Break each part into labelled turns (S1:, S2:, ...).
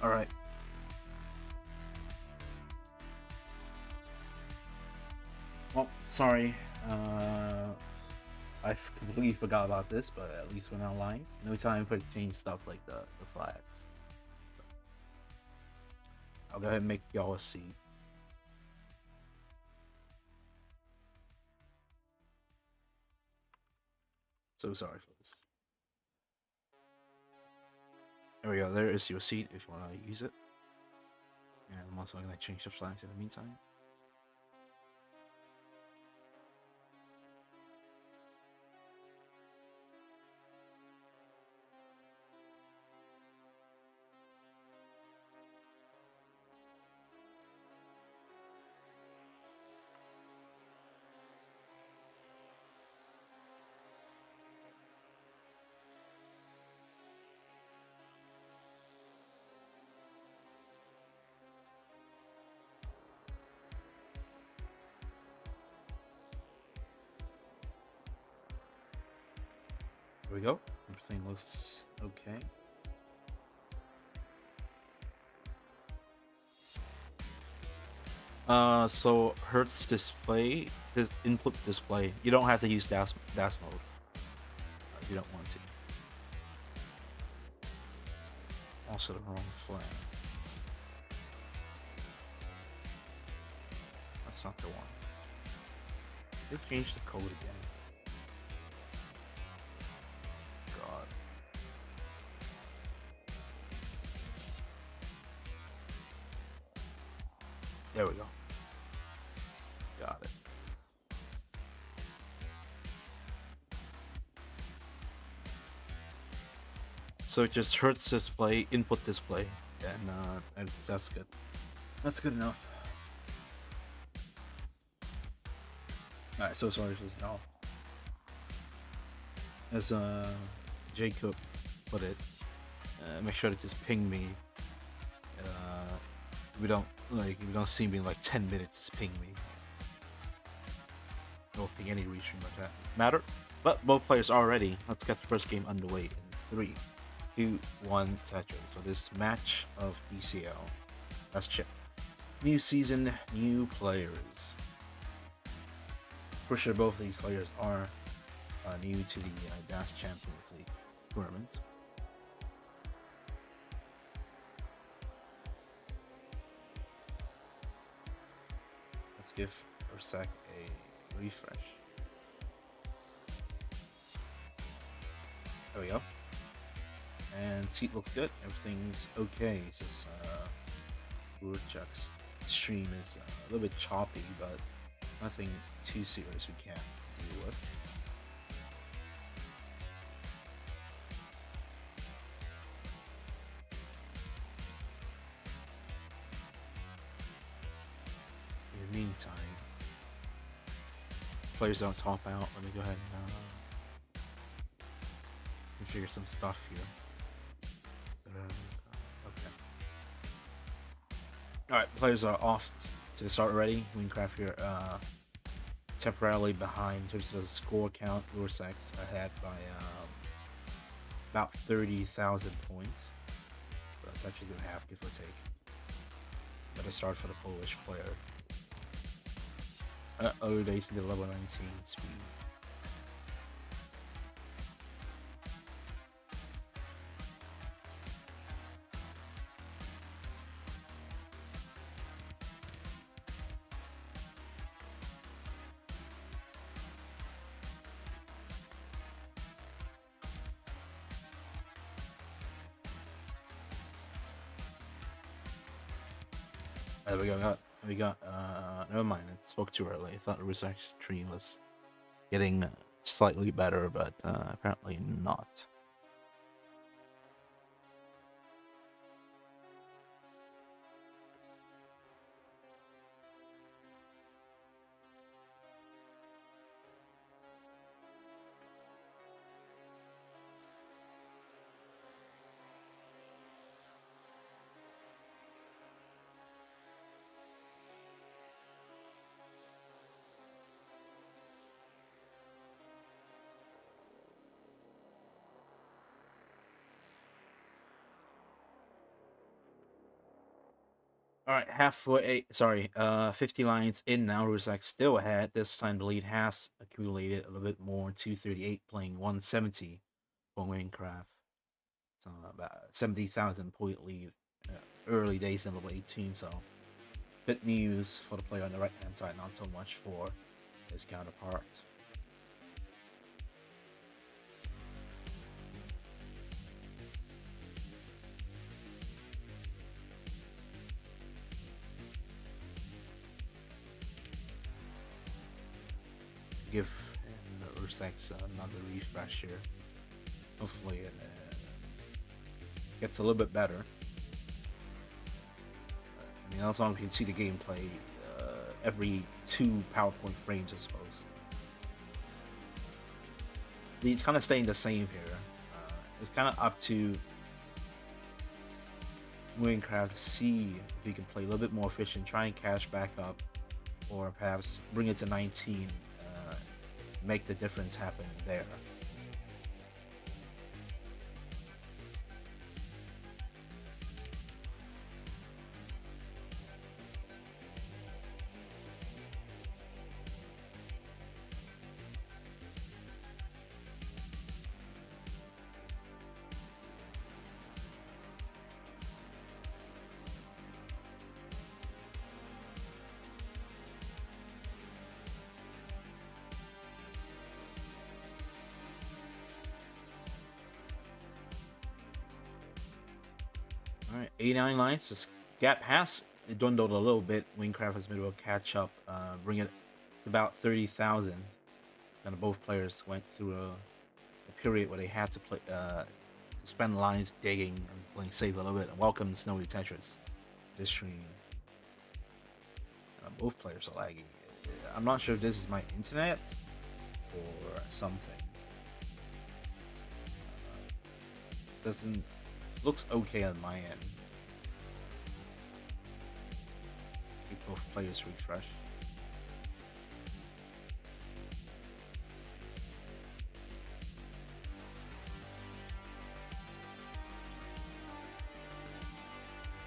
S1: All right. Well, sorry. I completely forgot about this, but at least we're not live. No time for change stuff like the flags. I'll go ahead and make y'all a seat. So sorry for this. There we go. There is your seat if you want to use it. And I'm also going to change the flags in the meantime. There we go. Everything looks okay. So Hertz display, this input display. You don't have to use DAS mode if you don't want to. Also the wrong flag. That's not the one. Let's change the code again. God. There we go. Got it. So just Hertz display, input display, and that's good. That's good enough. Alright, so sorry for this. No. As Jacob put it, make sure to just ping me. We don't see me in like 10 minutes. Ping me. I don't think any region like that matter. But both players are ready. Let's get the first game underway in 3, 2, 1, etc. So this match of DCL. Let's check. New season, new players. For sure, both of these players are new to the DAS Champions League tournament. Let's give Rurczak a refresh. There we go. And seat looks good. Everything's okay. It's just Rurczak's stream is a little bit choppy, but nothing too serious we can't deal with. In the meantime, players don't top out. Let me go ahead and configure some stuff here. Okay. Alright, players are off to the start already. Wingcraft here temporarily behind in terms of the score count. Rurczak's ahead by about 30,000 points. But touches in half, give or take. Better start for the Polish player. Early days in the level 19 speed. We got never mind, it spoke too early. I thought the Rurczak stream was getting slightly better, but apparently not. All right, 50 lines in now. Rurczak still ahead. This time the lead has accumulated a little bit more, 238, playing 170 for Minecraft. So about 70,000 point lead. Early days in level 18, so good news for the player on the right hand side, not so much for his counterpart. Give Rurczak's another refresh here. Hopefully it gets a little bit better. I mean, also you can see the gameplay every 2 PowerPoint frames, I suppose. It's kind of staying the same here. It's kind of up to Minecraft to see if you can play a little bit more efficient, try and cash back up, or perhaps bring it to 19, make the difference happen there. Alright, 89 lines. This gap has dwindled a little bit. Minecraft has been able to catch up, bring it to about 30,000. And both players went through a period where they had to play, spend lines digging and playing safe a little bit. And welcome Snowy Tetris this stream. Both players are lagging. I'm not sure if this is my internet or something. Doesn't looks okay on my end. Both players refresh.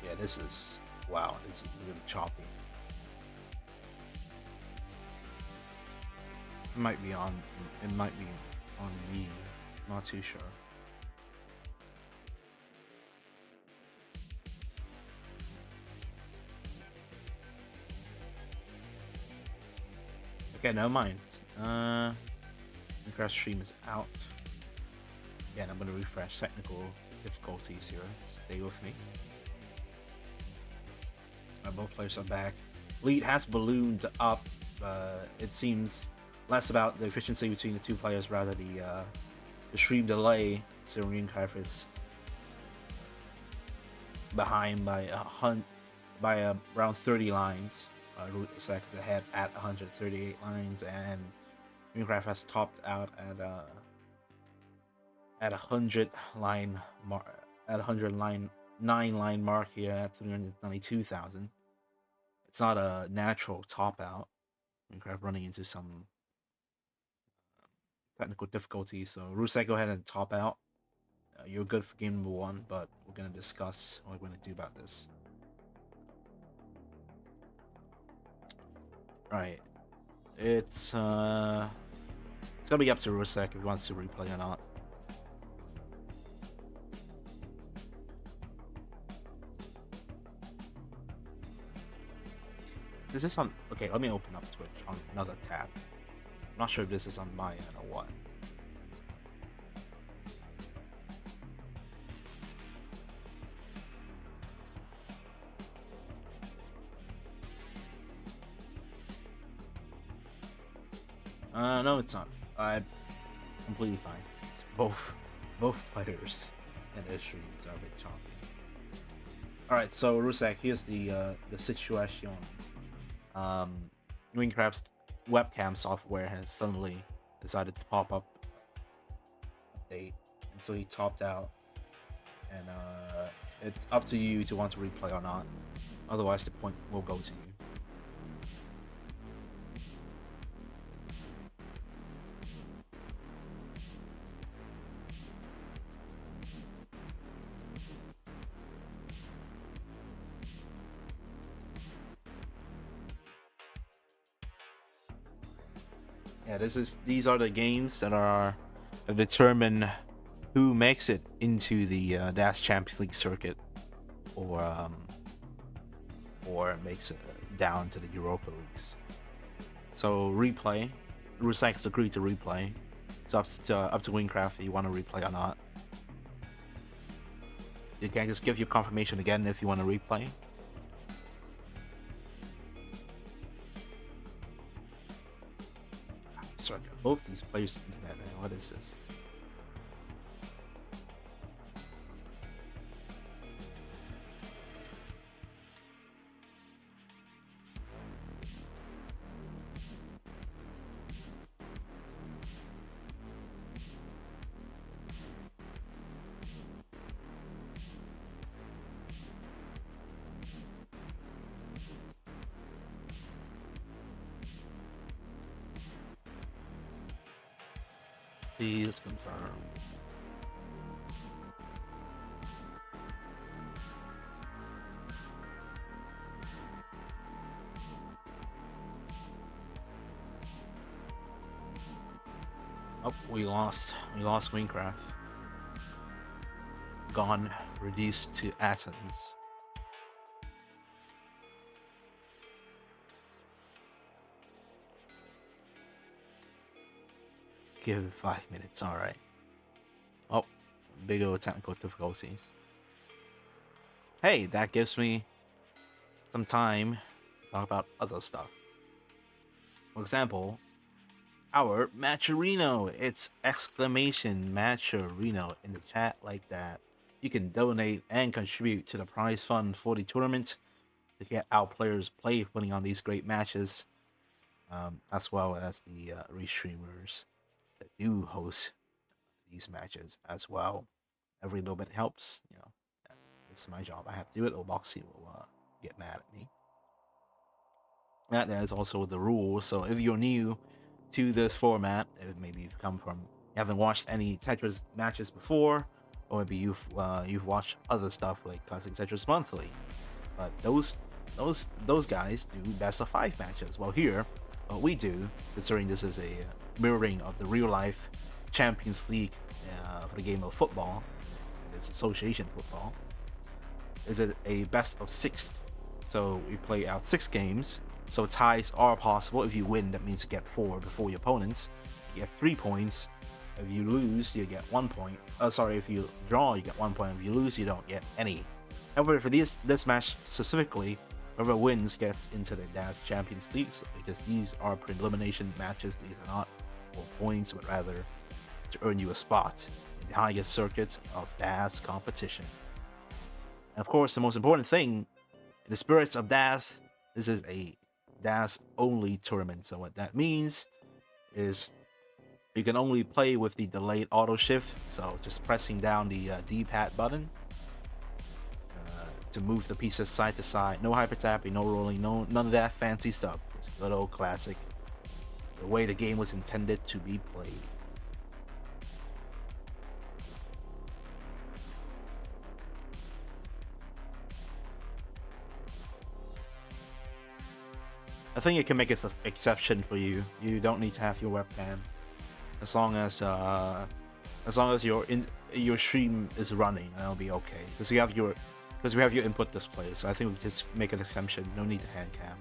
S1: Yeah, this is wow. This is really choppy. It might be on. It might be on me. Not too sure. Okay, never mind. Minecraft stream is out. Again, I'm gonna refresh technical difficulties here. Stay with me. Both players are back. Lead has ballooned up. It seems less about the efficiency between the two players, rather the stream delay. So Minecraft is behind by around 30 lines. Rurczak is ahead at 138 lines, and Minecraft has topped out at 100 line at 9 line mark here at 392,000. It's not a natural top out. Minecraft running into some technical difficulties, so Rurczak, go ahead and top out. You're good for game number 1, but we're gonna discuss what we're gonna do about this. Right. It's gonna be up to Rurczak if he wants to replay or not. Is this on? Okay, let me open up Twitch on another tab. I'm not sure if this is on my end or what. No, it's not. I'm completely fine. It's both players and their streams are a bit choppy. All right, so Rurczak, here's the situation. Minecraft's webcam software has suddenly decided to pop up update, and so he topped out. And it's up to you to want to replay or not. Otherwise, the point will go to you. Yeah, these are the games that determine who makes it into the DAS Champions League circuit, or makes it down to the Europa Leagues. So replay, Rurczak has agreed to replay. It's up to Wingcraft if you want to replay or not. You can just give you confirmation again if you want to replay. Sorry, both these players' internet, man. What is this? Please confirm. Oh, we lost Minecraft. Gone, reduced to atoms. Give it 5 minutes, alright. Oh, big old technical difficulties. Hey, that gives me some time to talk about other stuff. For example, our Matcherino. It's exclamation Matcherino in the chat like that. You can donate and contribute to the prize fund for the tournament to get our players play winning on these great matches, as well as the restreamers that do host these matches as well. Every little bit helps, you know. It's my job. I have to do it, or Boxy will get mad at me. And there's also the rules. So if you're new to this format, maybe you haven't watched any Tetris matches before, or maybe you've watched other stuff like Classic Tetris Monthly. But those guys do best of 5 matches. Well, here, what we do, considering this is a mirroring of the real life Champions League for the game of football, it's association football, is it a best of 6. So we play out 6 games. So ties are possible. If you win, that means you get 4 before your opponents. You get 3 points. If you lose, you get 1 point. If you draw, you get 1 point. If you lose, you don't get any. However, for this match specifically, whoever wins gets into the DAS Champions League, because these are prelimination matches. These are not for points, but rather to earn you a spot in the highest circuit of DAS competition. And of course, the most important thing, in the spirits of DAS, this is a DAS only tournament. So what that means is you can only play with the delayed auto shift. So just pressing down the D-pad button to move the pieces side to side. No hyper tapping, no rolling, none of that fancy stuff. Just good old classic, the way the game was intended to be played. I think it can make an exception for you. You don't need to have your webcam, as long as your stream is running, that'll be okay. Because we have your input display. So I think we just make an exemption. No need to hand cam.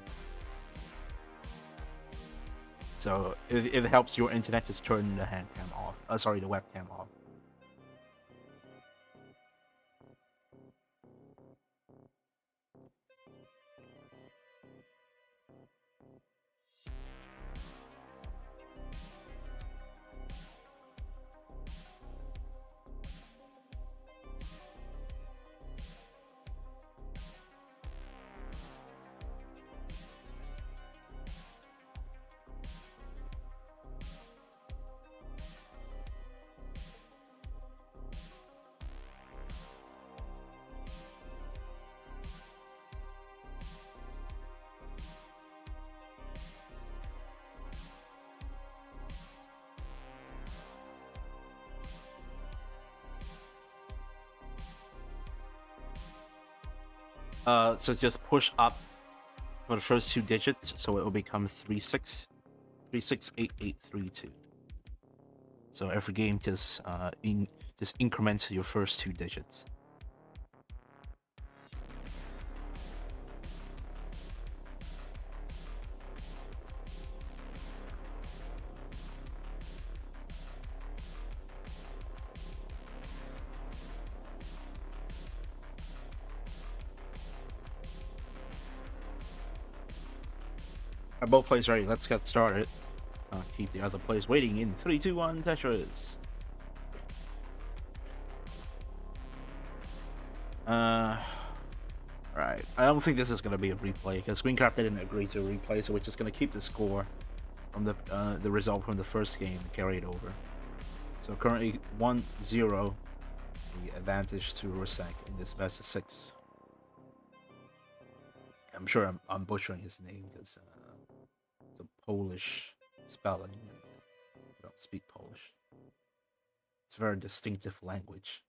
S1: So if it helps your internet, just turn the hand cam off. The webcam off. So just push up for the first 2 digits, so it will become 36. 368832. So every game just increments your first 2 digits. Are both players ready? Let's get started. Keep the other players waiting in 3, 2, 1, Tetris. Right. I don't think this is gonna be a replay because Screencraft didn't agree to a replay, so we're just gonna keep the score from the result from the first game and carry it over. So currently 1-0, the advantage to Rurczak in this best of 6. I'm sure I'm butchering his name because it's a Polish spelling. I don't speak Polish. It's a very distinctive language.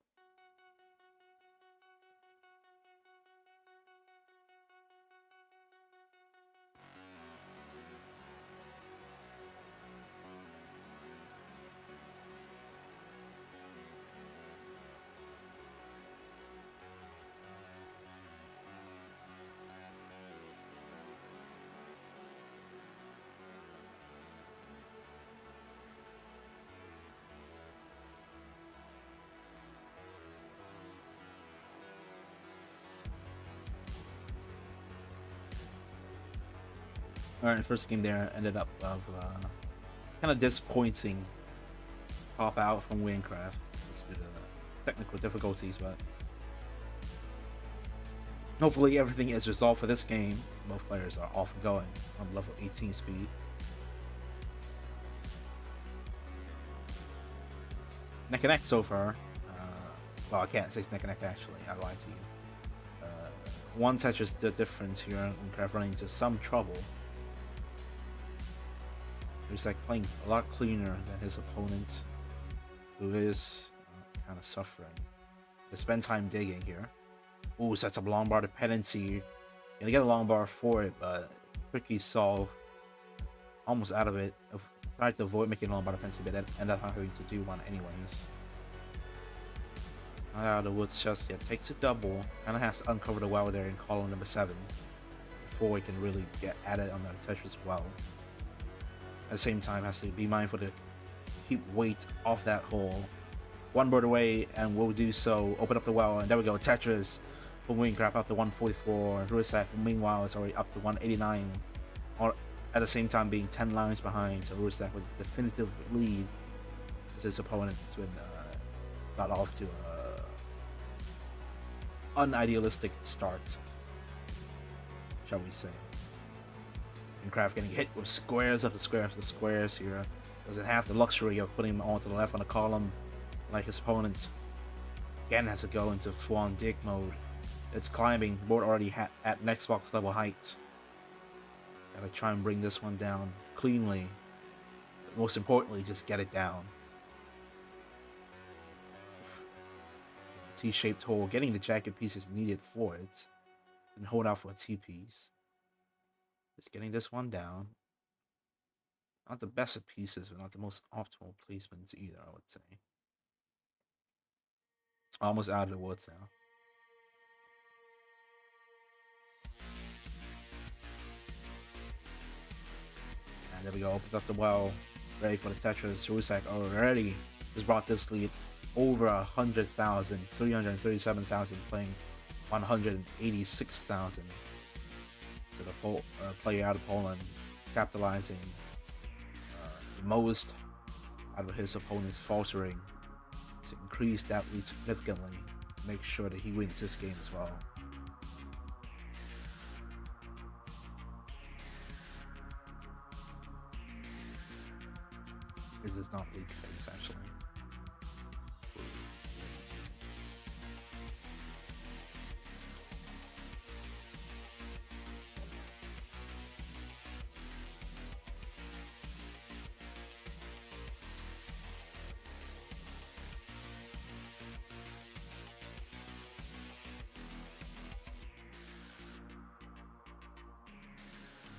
S1: Alright, first game there ended up of kind of disappointing pop out from Winecraft due to technical difficulties, but hopefully everything is resolved for this game. Both players are off and going on level 18 speed. Neck and neck so far. Well, I can't say it's neck and neck actually, I lied to you. One Tetris the difference here, Winecraft running into some trouble. He's like playing a lot cleaner than his opponents, who is kind of suffering. They spend time digging here. Ooh, sets up long bar dependency. Gonna get a long bar for it, but quickly solve. Almost out of it. Tried to avoid making long bar dependency, but then end up having to do one anyways. Not out of the woods just yet. Takes a double. Kind of has to uncover the well there in column number 7 before he can really get at it on the Tetris well. At the same time, has to be mindful to keep weight off that hole. One bird away, and we'll do so. Open up the well, and there we go. Tetris from Winecraft up to 144. Rurczak, meanwhile, is already up to 189. Or at the same time, being 10 lines behind. So Rurczak with a definitive lead as his opponent has been got off to an unidealistic start, shall we say. Winecraft getting hit with squares after squares after squares here. Doesn't have the luxury of putting him all to the left on the column like his opponent. Again has to go into full-on dig mode. It's climbing. Board already at next box level height. Gotta try and bring this one down cleanly. But most importantly, just get it down. T-shaped hole. Getting the jacket pieces needed for it. And hold out for a T-piece. Just getting this one down. Not the best of pieces, but not the most optimal placements either, I would say. Almost out of the woods now. And there we go, opens up the well. Ready for the Tetris. Rurczak already has brought this lead over 100,000, 337,000, playing 186,000. So the player out of Poland capitalizing the most out of his opponent's faltering to increase that lead significantly, make sure that he wins this game as well. This is not league phase actually.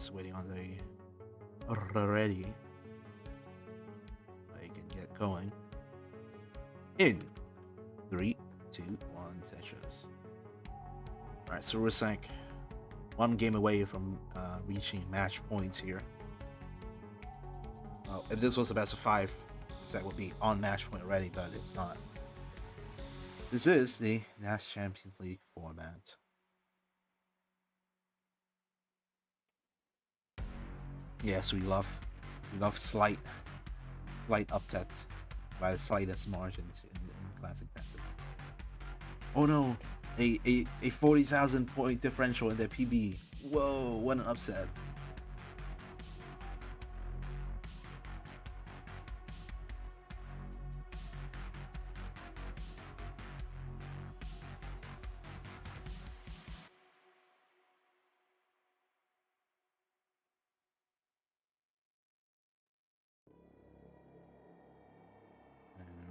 S1: Just waiting on the ready. I can get going. In 3, 2, 1, Tetris. Alright, so Rurczak, one game away from reaching match points here. If this was a best of 5, that would be on match point already, but it's not. This is the NAS Champions League format. Yes, we love slight upset by the slightest margins in classic Tetris. Oh no, a 40,000 point differential in their PB. Whoa, what an upset.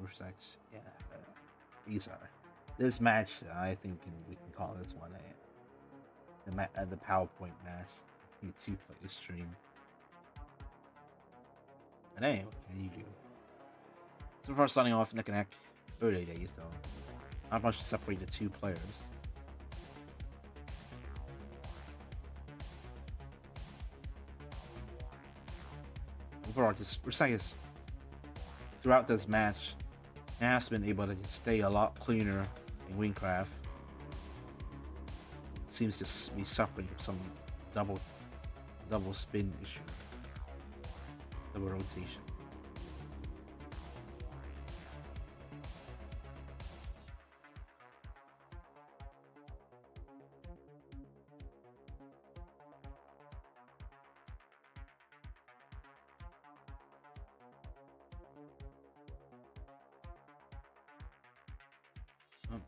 S1: Rurczak's, yeah, these are. This match, I think we can call this one the PowerPoint match. You two play the stream. And hey, what can you do? So far, starting off neck and neck, early days though. Not much to separate the two players. Overall, Rurczak is throughout this match has been able to stay a lot cleaner in Wingcraft. Seems to be suffering from some double spin issue, double rotation.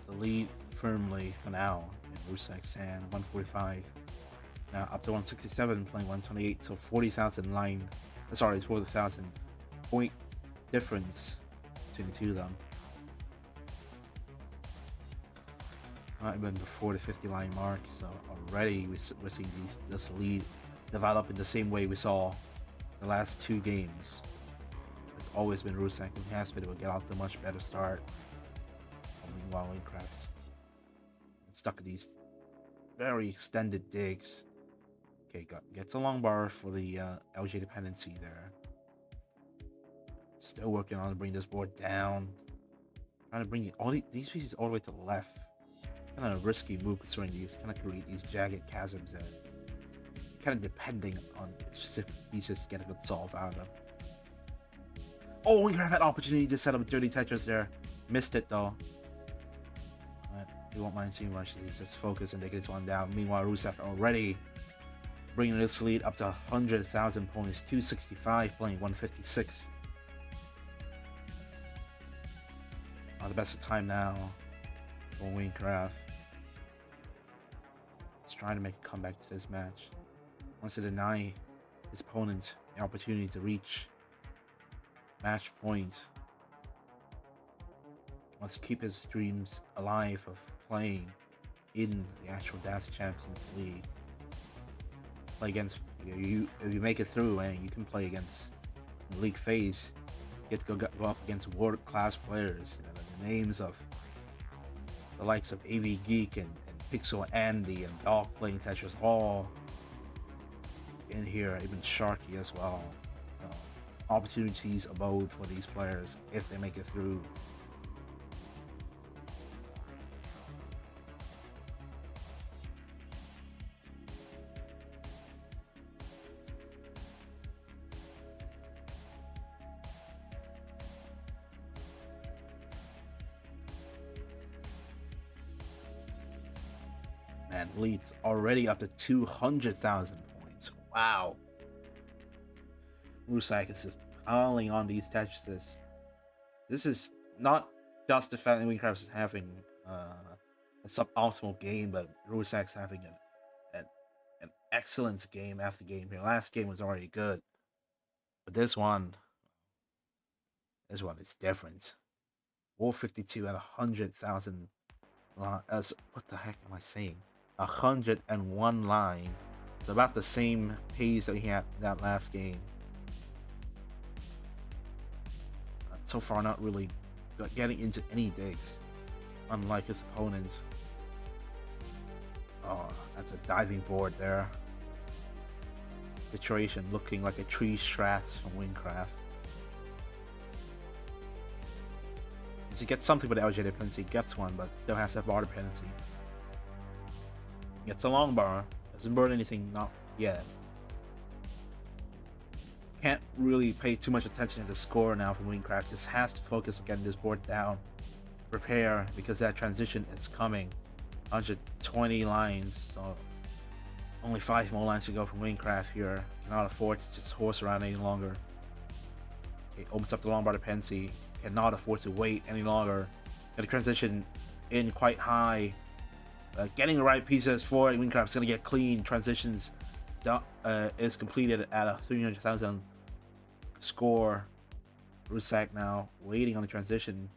S1: The lead firmly for now in Rurczak's hand, 145. Now up to 167, playing 128, so 40,000 line. Sorry, 40,000 point difference between the two of them. Not even before the 50 line mark, so already we're seeing this lead develop in the same way we saw the last 2 games. It's always been Rurczak who has been able to get off to a much better start. Meanwhile, Wingcraft stuck in these very extended digs. Okay, gets a long bar for the LJ dependency there. Still working on to bring this board down. Trying to bring these pieces all the way to the left. Kind of a risky move considering these kind of create these jagged chasms and kind of depending on specific pieces to get a good solve out of them. Oh, Wingcraft had opportunity to set up dirty Tetris there. Missed it though. You won't mind seeing much. He's just focused and they get this one down. Meanwhile, Rurczak already bringing this lead up to 100,000 points. 265 playing 156. The best of time now for Wingcraft. He's trying to make a comeback to this match. Wants to deny his opponent the opportunity to reach match point. Wants to keep his dreams alive of playing in the actual DAS Champions League. Play against you if you make it through, and you can play against the league phase. You get to go up against world-class players. You know, the names of the likes of AV Geek and Pixel Andy and Dog playing Tetris all in here, even Sharky as well. So opportunities abode for these players if they make it through. Man, leads already up to 200,000 points. Wow. Rurczak is just piling on these Tetrises. This is not just the fact that Wingcraft is having a suboptimal game, but Rurczak's having an excellent game after game here. Last game was already good, but this one is different. 452 at 100,000. What the heck am I saying? 101 line It's about the same pace that he had in that last game. So far, not really getting into any digs, unlike his opponents. Oh, that's a diving board there. Situation looking like a tree strat from Wingcraft. He gets something with the LJ dependency, gets one, but still has that bar dependency. Gets a long bar, doesn't burn anything, not yet. Can't really pay too much attention to the score now from Wingcraft, just has to focus on getting this board down. Prepare, because that transition is coming. 120 lines, so only 5 more lines to go from Wingcraft here. Cannot afford to just horse around any longer. Okay, opens up the long bar dependency. Cannot afford to wait any longer. Got a transition in quite high. Getting the right pieces for it. Wingcraft's gonna get clean. Transitions is completed at a 300,000 score. Rurczak now waiting on the transition.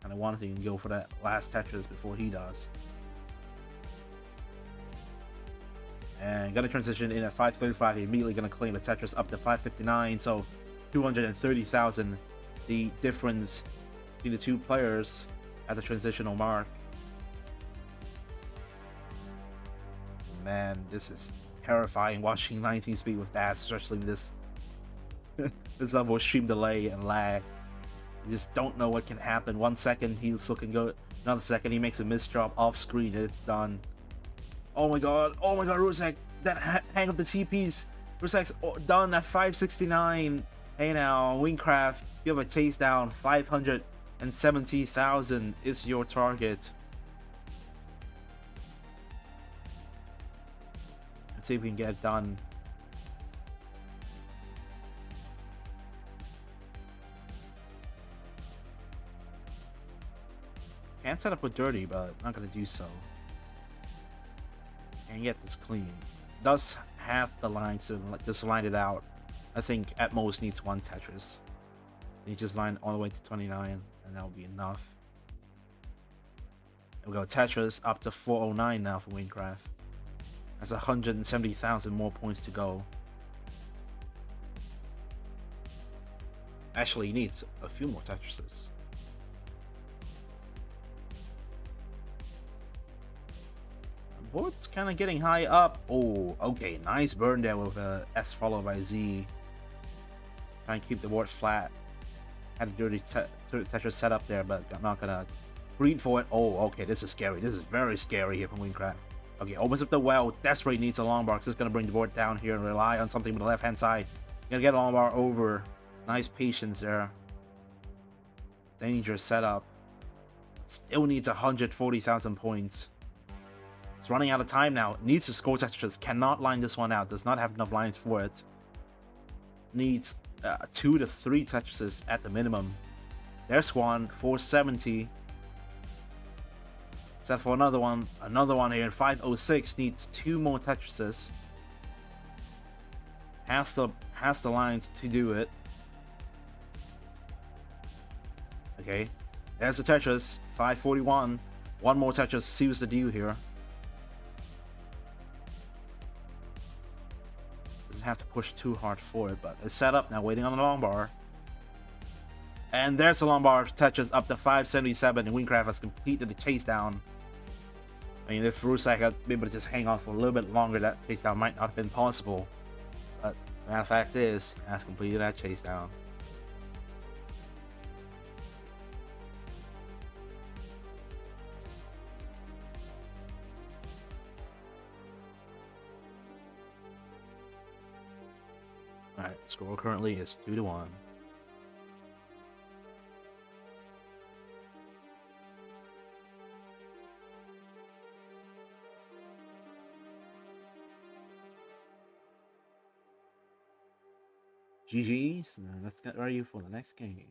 S1: Kind of wanting to go for that last Tetris before he does. And gonna transition in at 535. Immediately gonna claim the Tetris up to 559. So 230,000. The difference between the two players at the transitional mark. Man, this is terrifying watching 19 speed with that, especially this this level of stream delay and lag. You just don't know what can happen. 1 second he's looking good, another second he makes a misdrop off screen and it's done. Oh my god, Rurczak, that hang of the TPs. Rurczak's done at 569. Hey now, Wingcraft, you have a chase down. 570,000 is your target. Let's see if we can get it done. Can't set up with Dirty, but not gonna do so. And get this clean. Does have the line to just line it out. I think at most needs 1 Tetris. He just line all the way to 29, and that will be enough. And we go Tetris up to 409 now for Wingcraft. That's 170,000 more points to go. Actually, he needs a few more Tetrises. Board's kind of getting high up. Oh, okay, nice burn there with a S followed by Z. Try and keep the board flat. Had a dirty Tetris set up there, but I'm not gonna read for it. Oh, okay, this is scary. This is very scary here from Wingcraft. Okay, opens up the well. Desperate needs a long bar. It's gonna bring the board down here and rely on something with the left hand side. Gonna get a long bar over. Nice patience there. Dangerous setup. Still needs 140,000 points. It's running out of time now. Needs to score Tetris. Cannot line this one out. Does not have enough lines for it. Needs 2 to 3 Tetrises at the minimum. There's one. 470. Set for another one. Another one here. 506. Needs 2 more Tetrises. Has the lines to do it. Okay. There's the Tetris. 541. One more Tetris seals the deal here. Have to push too hard for it, but it's set up now, waiting on the long bar. And there's the long bar. Tetris up to 577, and Wingcraft has completed the chase down. I mean, if Rurczak had been able to just hang on for a little bit longer, that chase down might not have been possible. But the matter of fact is, he has completed that chase down. Alright, score currently is 2-1. GG's. Let's get ready for the next game.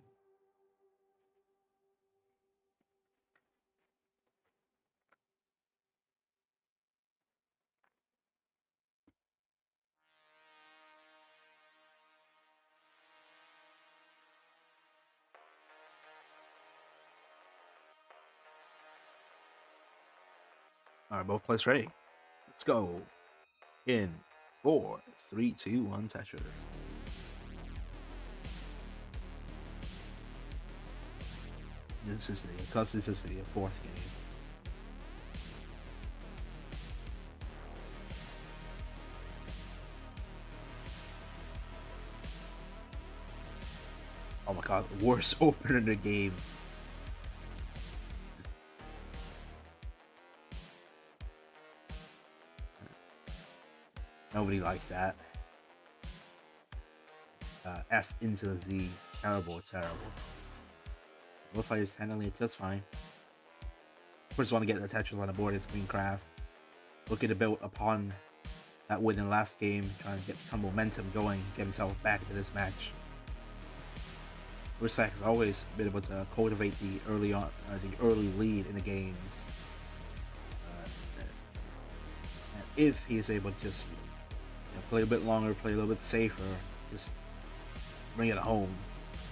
S1: Alright, both players ready. Let's go. In 4, 3, 2, 1 Tetris. This is the fourth game. Oh my god, worst opener in the game. Nobody likes that. S into the Z. Terrible. Both players handling it just fine. First want to get the Tetris on the board is Queencraft. Looking to build upon that win in the last game, trying to get some momentum going, get himself back into this match. Rurczak has always been able to cultivate the early lead in the games. And if he is able to just play a bit longer, play a little bit safer, just bring it home,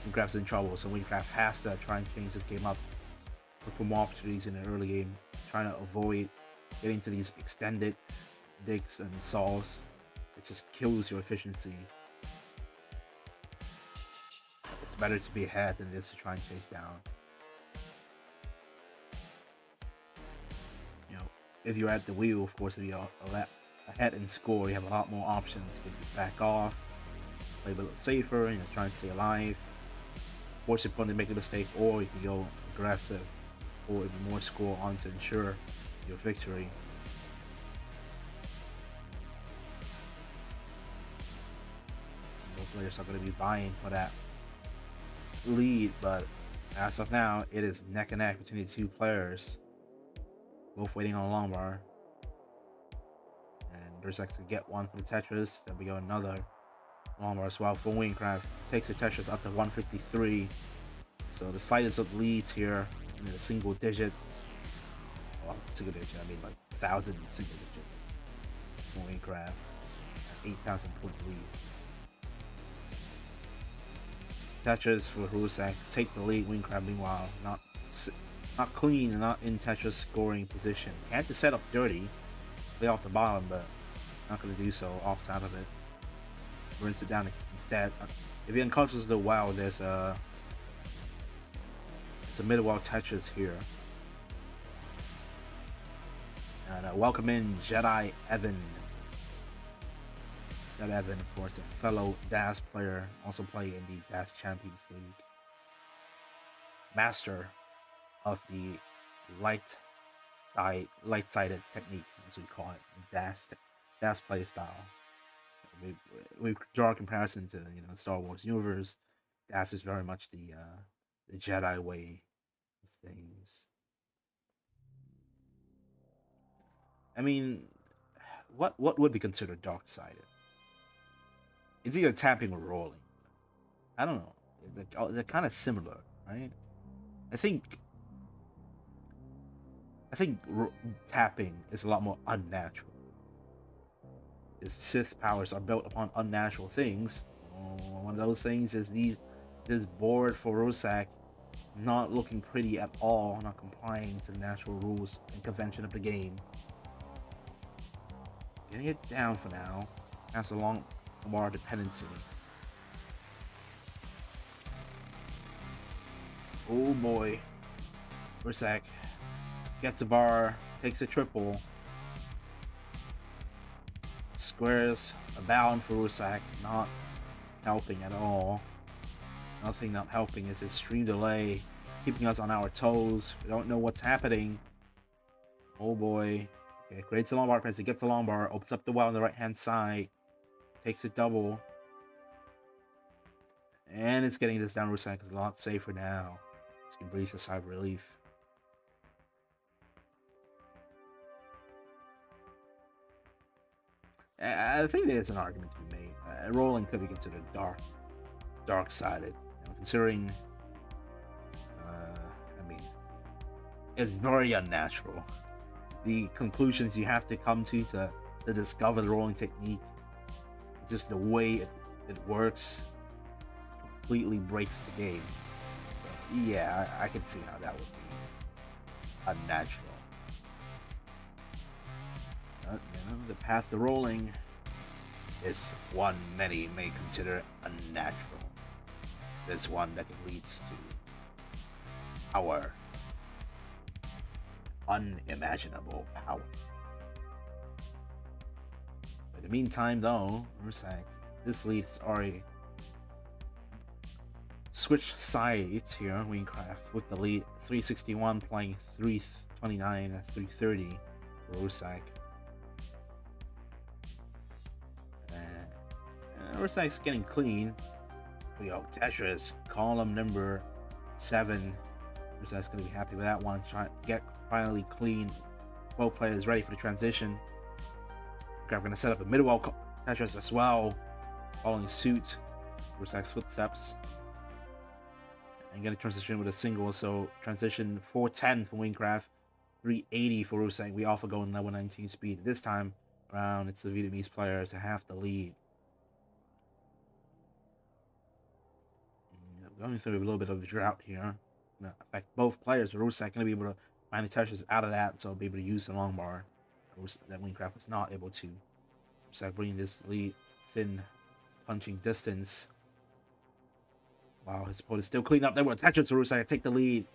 S1: Windcraft's in trouble. So Windcraft has to try and change this game up, look for more opportunities in the early game, trying to avoid getting to these extended digs and solves. It just kills your efficiency. It's better to be ahead than it is to try and chase down. If you're at the wheel, of course, if you're ahead and score, you have a lot more options. You can back off, play a little safer, try and stay alive, force your opponent to make a mistake, or you can go aggressive, or even more score on to ensure your victory. Both players are going to be vying for that lead, but as of now, it is neck and neck between the two players, both waiting on a long bar. And Rurczak to get one for the Tetris, then we go another long bar as well for Windcraft. Takes the Tetris up to 153. So the slightest of leads here in a single digit. Well, single digit, I mean like 1,000 single digit for Windcraft. 8,000 point lead. Tetris for Rurczak take the lead. Windcraft meanwhile not clean and not in Tetris scoring position. Can't just set up dirty, play off the bottom, but not going to do so. Offside of it. Rinse it down instead. If you're unconscious of the WoW, it's a mid-WoW Tetris here. And welcome in Jedi Evan. Jedi Evan, of course, a fellow DAS player, also playing in the DAS Champions League. Master of the light-sided technique, as we call it, DAS play style. We draw a comparison to the Star Wars universe. DAS is very much the Jedi way of things. I mean, what would be considered dark-sided? It's either tapping or rolling. I don't know. They're kind of similar, right? I think tapping is a lot more unnatural. His Sith powers are built upon unnatural things. One of those things is this board for Rurczak not looking pretty at all, not complying to the natural rules and convention of the game. Getting it down for now. That's a long bar dependency. Oh boy. Rurczak gets a bar, takes a triple. Squares a bound for Rurczak, not helping at all. Nothing not helping is his stream delay, keeping us on our toes. We don't know what's happening. Oh boy. Okay, creates a long bar press. He gets a long bar, opens up the well on the right hand side, takes a double. And it's getting this down. Rurczak is a lot safer now. He can breathe a sigh of relief. I think there's an argument to be made. Rolling could be considered dark-sided, considering. I mean, it's very unnatural. The conclusions you have to come to discover the rolling technique, just the way it works, completely breaks the game. So, yeah, I can see how that would be unnatural. The path to rolling is one many may consider unnatural. It is one that leads to power, unimaginable power. In the meantime, though, Rurczak, this leads Ari switch sides here, Wingcraft, with the lead 361 playing 329 at 330 for Rurczak. Rurczak's getting clean. We go Tetris, column number 7. Rurczak's going to be happy with that one. Trying to get finally clean. Both players ready for the transition. We're going to set up a middle wall Tetris as well, following suit. Rurczak's footsteps. And get a transition with a single, so transition 410 for Wingcraft, 380 for Rurczak. We also go in level 19 speed. This time around, it's the Vietnamese player to have the lead. Going through a little bit of a drought here. Gonna affect both players, but Rurczak gonna be able to find the Tetris out of that, so be able to use the long bar. That Wingcraft was not able to. Rurczak bringing this lead thin punching distance. Wow, his opponent is still cleaning up. There were Tetris to Rurczak. Take the lead.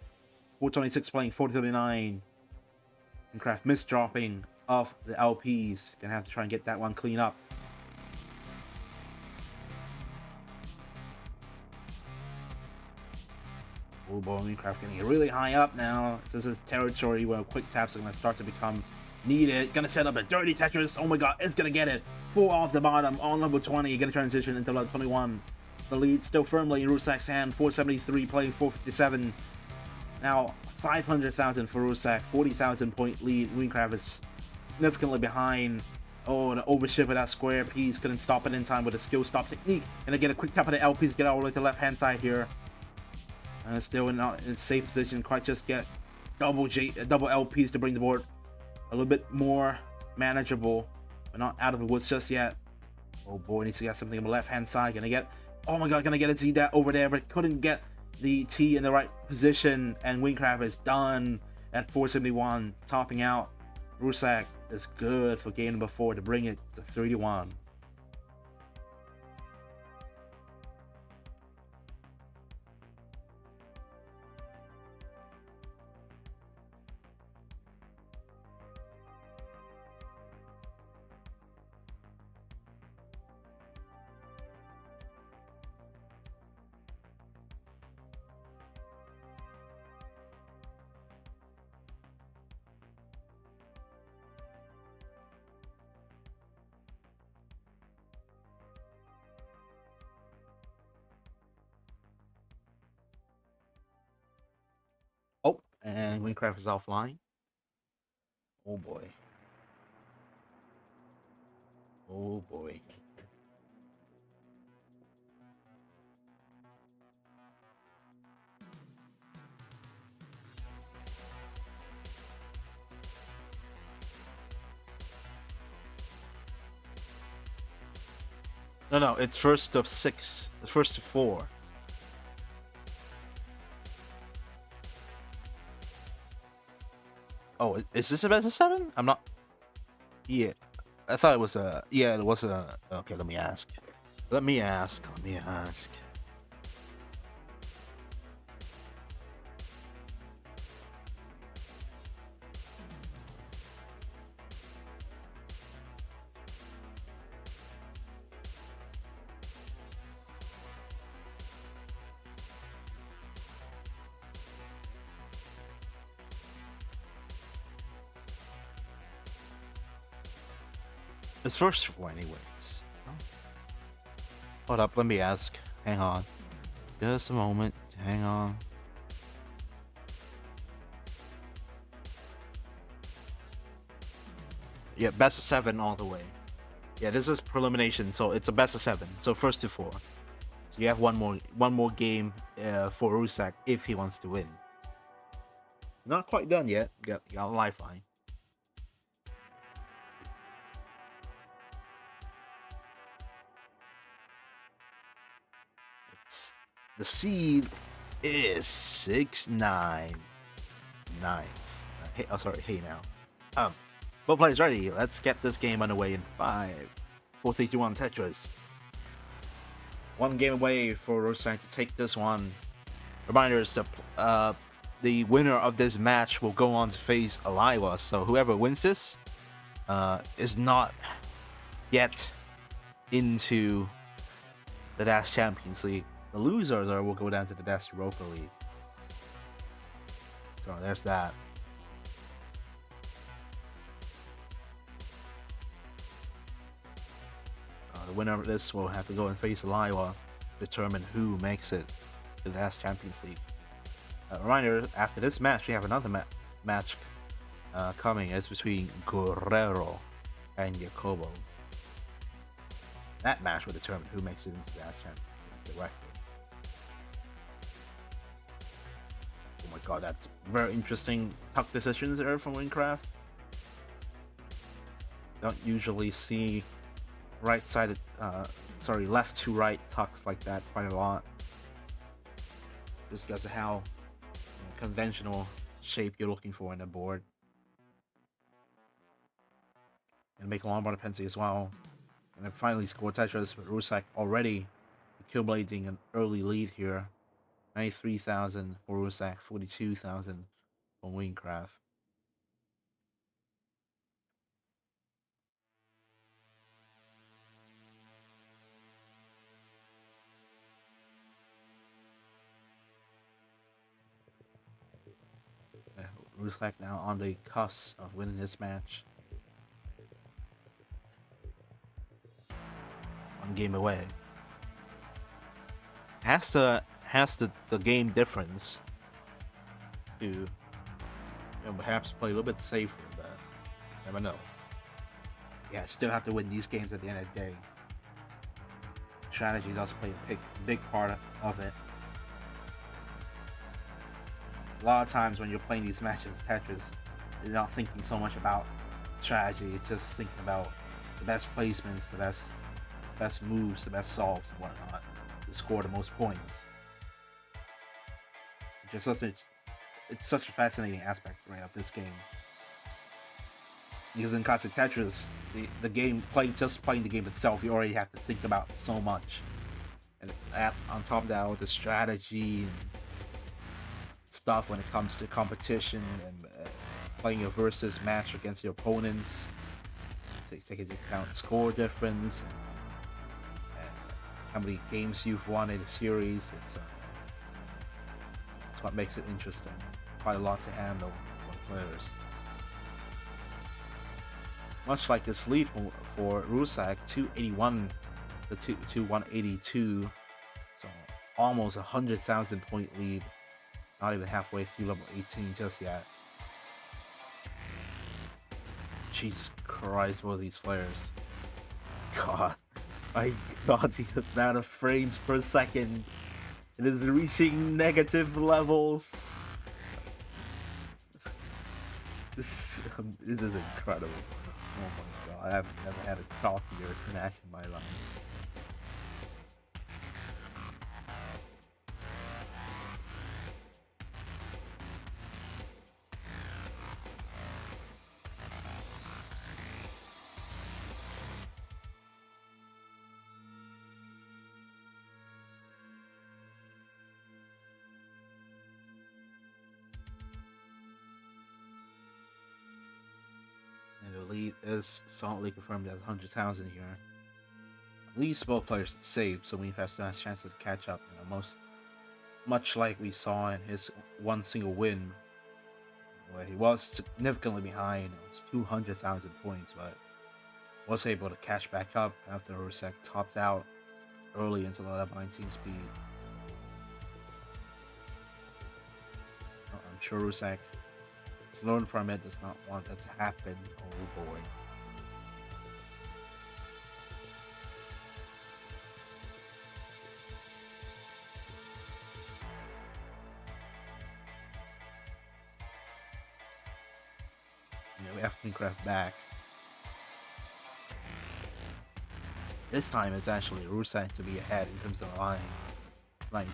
S1: 426 playing 439. Wingcraft misdropping off the LPs. Gonna have to try and get that one clean up. Oh boy, Wingcraft getting really high up now. This is territory where quick taps are going to start to become needed. Gonna set up a dirty Tetris. Oh my god, it's gonna get it. 4 off the bottom on level 20. Gonna transition into level 21. The lead still firmly in Rurczak's hand. 473 playing 457. Now 500,000 for Rurczak. 40,000 point lead. Wingcraft is significantly behind. Oh, the overship of that square piece. Couldn't stop it in time with a skill stop technique. Gonna get a quick tap of the LPs. Get all the way to the left hand side here. Still in a safe position. Quite just get double LPs to bring the board a little bit more manageable, but not out of the woods just yet. Oh boy, needs to get something on the left hand side. Gonna get, oh my god, gonna get a Z that over there, but couldn't get the T in the right position, and Wingcraft is done at 471, topping out. Rurczak is good for game number 4 to bring it to 3-1. Oh, and Wingcraft is offline. Oh boy. Oh boy. No, it's first of 6. The first of 4. Oh, is this a best of 7? I'm not. Yeah, I thought it was a. Yeah, it was a. Okay, let me ask. Let me ask. It's first of 4 anyways. Oh. Hold up, let me ask. Hang on. Just a moment. Hang on. Yeah, best of 7 all the way. Yeah, this is prelimination, so it's a best of 7. So first to 4. So you have one more game for Rurczak if he wants to win. Not quite done yet. You got a lifeline. The seed is 6-9. Nice. Hey, oh sorry, hey now. Both players ready. Let's get this game underway in 5, 431 Tetris. One game away for Rurczak to take this one. Reminders, the winner of this match will go on to face Aliwa. So whoever wins this is not yet into the Dash Champions League. The loser, though, will go down to the Dash Europa League. So there's that. The winner of this will have to go and face Aliwa to determine who makes it to the Dash Champions League. Reminder, after this match, we have another match coming. It's between Guerrero and Jacobo. That match will determine who makes it into the Dash Champions League directly. Oh my god, that's very interesting tuck decisions there from Wingcraft. Don't usually see right-sided, left to right tucks like that quite a lot. Just because of how conventional shape you're looking for in the board. And make a long dependency as well. And then finally score Tetris with Rurczak already accumulating an early lead here. 93,000 for Rurczak, 42,000 for Wingcraft. Rurczak now on the cusp of winning this match. One game away. Has the game difference to perhaps play a little bit safer, but never know. Yeah, still have to win these games at the end of the day. Strategy does play a big part of it. A lot of times when you're playing these matches Tetris, you're not thinking so much about strategy, you're just thinking about the best placements, the best moves, the best solves and whatnot to score the most points. It's such a fascinating aspect of this game. Because in classic Tetris, the game playing the game itself, you already have to think about so much. And it's on top of that with the strategy and stuff when it comes to competition and playing your versus match against your opponents. Take into account score difference and how many games you've won in a series. It's what makes it interesting. Quite a lot to handle for the players. Much like this lead for Rurczak, 281 to 182, so almost 100,000 point lead. Not even halfway through level 18 just yet. Jesus Christ, what are these players? God, my God, the amount of frames per second. It is reaching negative levels. This is incredible. Oh my God, I've never had a chalkier match in my life. The lead is solidly confirmed as 100,000 here. At least both players saved, so we have a nice chance to catch up. Much like we saw in his one single win, where he was significantly behind. It was 200,000 points, but was able to catch back up after Rurczak topped out early into the level 19 speed. I'm sure Rurczak, Sloan Pyramid, does not want that to happen. Oh boy. Yeah, we have Minecraft back. This time it's actually Rurczak to be ahead in terms of line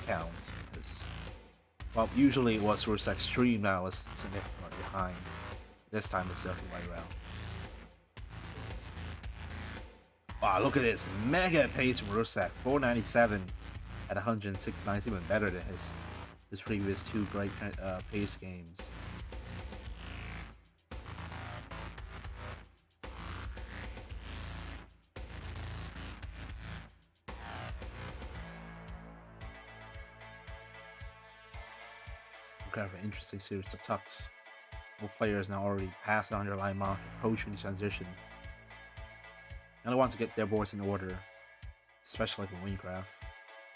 S1: counts. Well, usually it was Rurczak's stream, now it's significantly behind. This time it's definitely right around. Wow, look at this. Mega pace from Rurczak. 497 at 169. It's even better than his previous two great pace games. Kind of an interesting series of tucks. Both players now already past the underline mark, approaching the transition. And I want to get their boards in order, especially like with Wingcraft.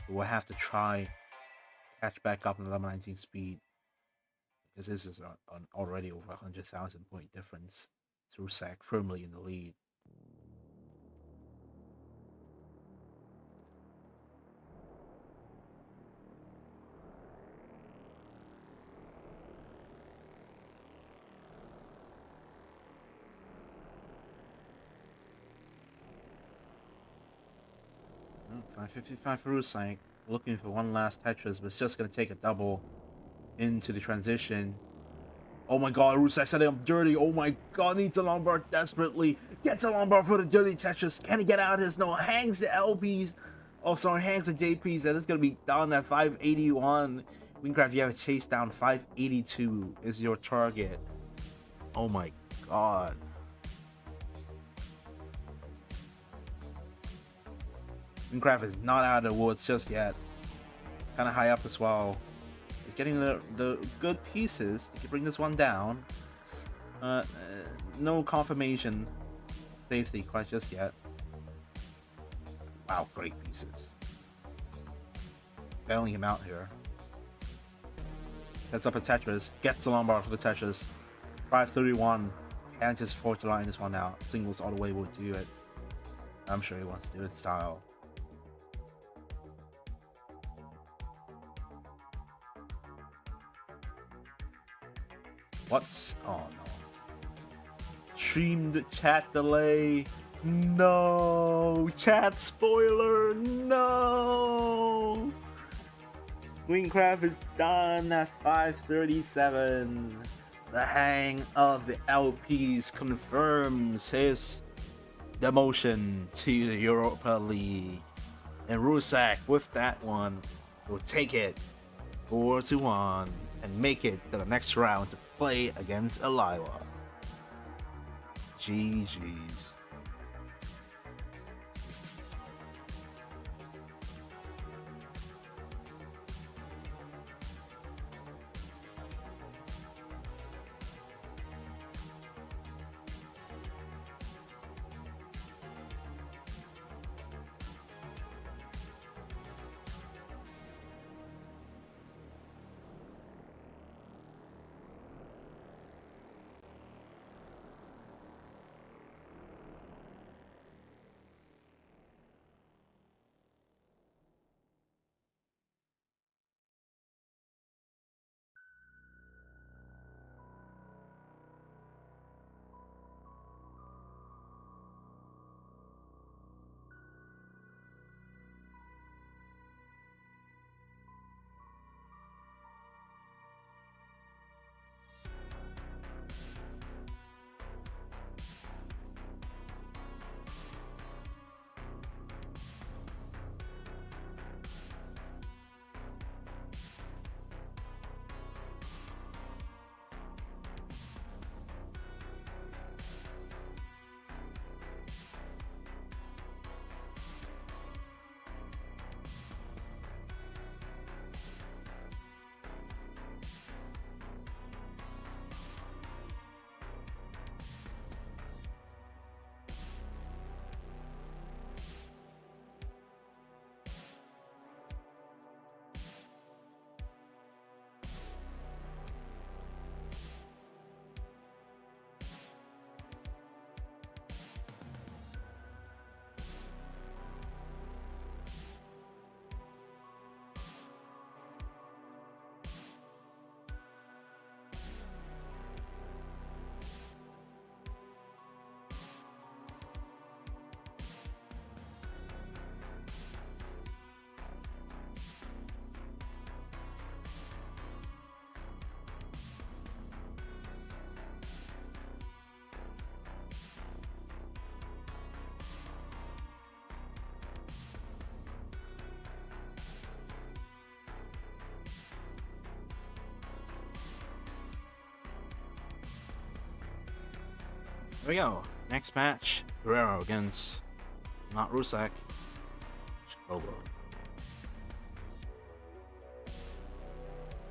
S1: But we'll have to try catch back up in 11:19 speed, because this is an already over 100,000 point difference. Rurczak firmly in the lead. Oh, 555 for Rurczak. Looking for one last Tetris, but it's just going to take a double into the transition. Oh my god, Rurczak setting up dirty. Oh my god, needs a Lombard desperately. Gets a Lombard for the dirty Tetris. Can he get out of this? No, hangs the LPs. Oh, sorry, hangs the JPs. And it's going to be done at 581. Wingcraft, you have a chase down. 582 is your target. Oh my god. Wingcraft is not out of the woods just yet. Kind of high up as well. He's getting the good pieces to bring this one down. No confirmation safety quite just yet. Wow, great pieces. Bailing him out here. Sets up a Tetris. Gets a Lombard for the Tetris. 531. Can't just afford to line this one out. Singles all the way will do it. I'm sure he wants to do it style. What's... oh no. Streamed chat delay. No. Chat spoiler. No. Wingcraft is done at 537. The hang of the LPs confirms his demotion to the Europa League. And Rurczak, with that one, will take it 4-1 and make it to the next round to play against Eliwa. GG's. Here we go. Next match, Guerrero against not Rurczak, Koolio.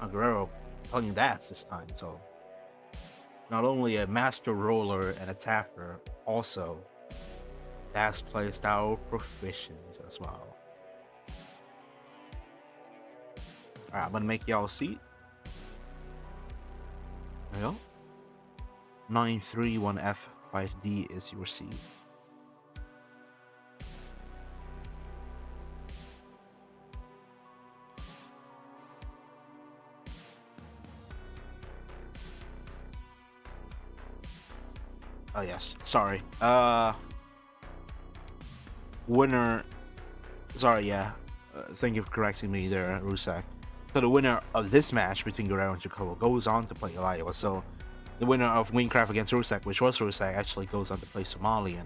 S1: Guerrero playing that this time, so not only a master roller and attacker, also fast playstyle proficient as well. Alright, I'm gonna make y'all see. There you go. 931F5D is your seed. Oh yes, sorry. Winner. Sorry, yeah. Thank you for correcting me there, Rurczak. So the winner of this match between Guerrero and Jacobo goes on to play Koolio. So the winner of Wingcraft against Rurczak, which was Rurczak, actually goes on to play Somalian.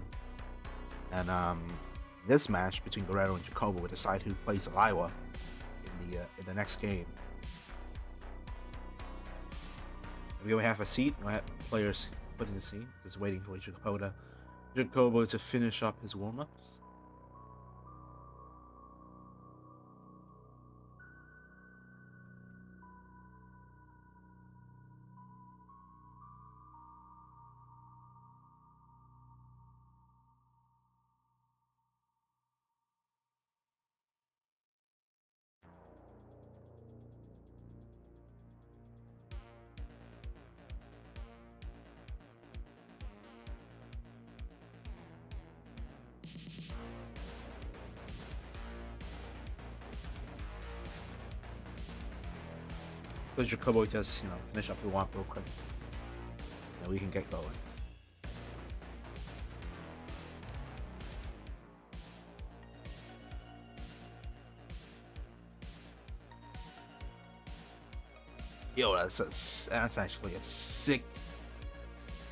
S1: And this match between Guerrero and Jacobo will decide who plays Koolio in the next game. We have a seat. We have players putting the seat, just waiting for Jacobo to finish up his warm-ups. So Jacobo just, finish up the warm real quick. And we can get going. Yo, that's actually a sick,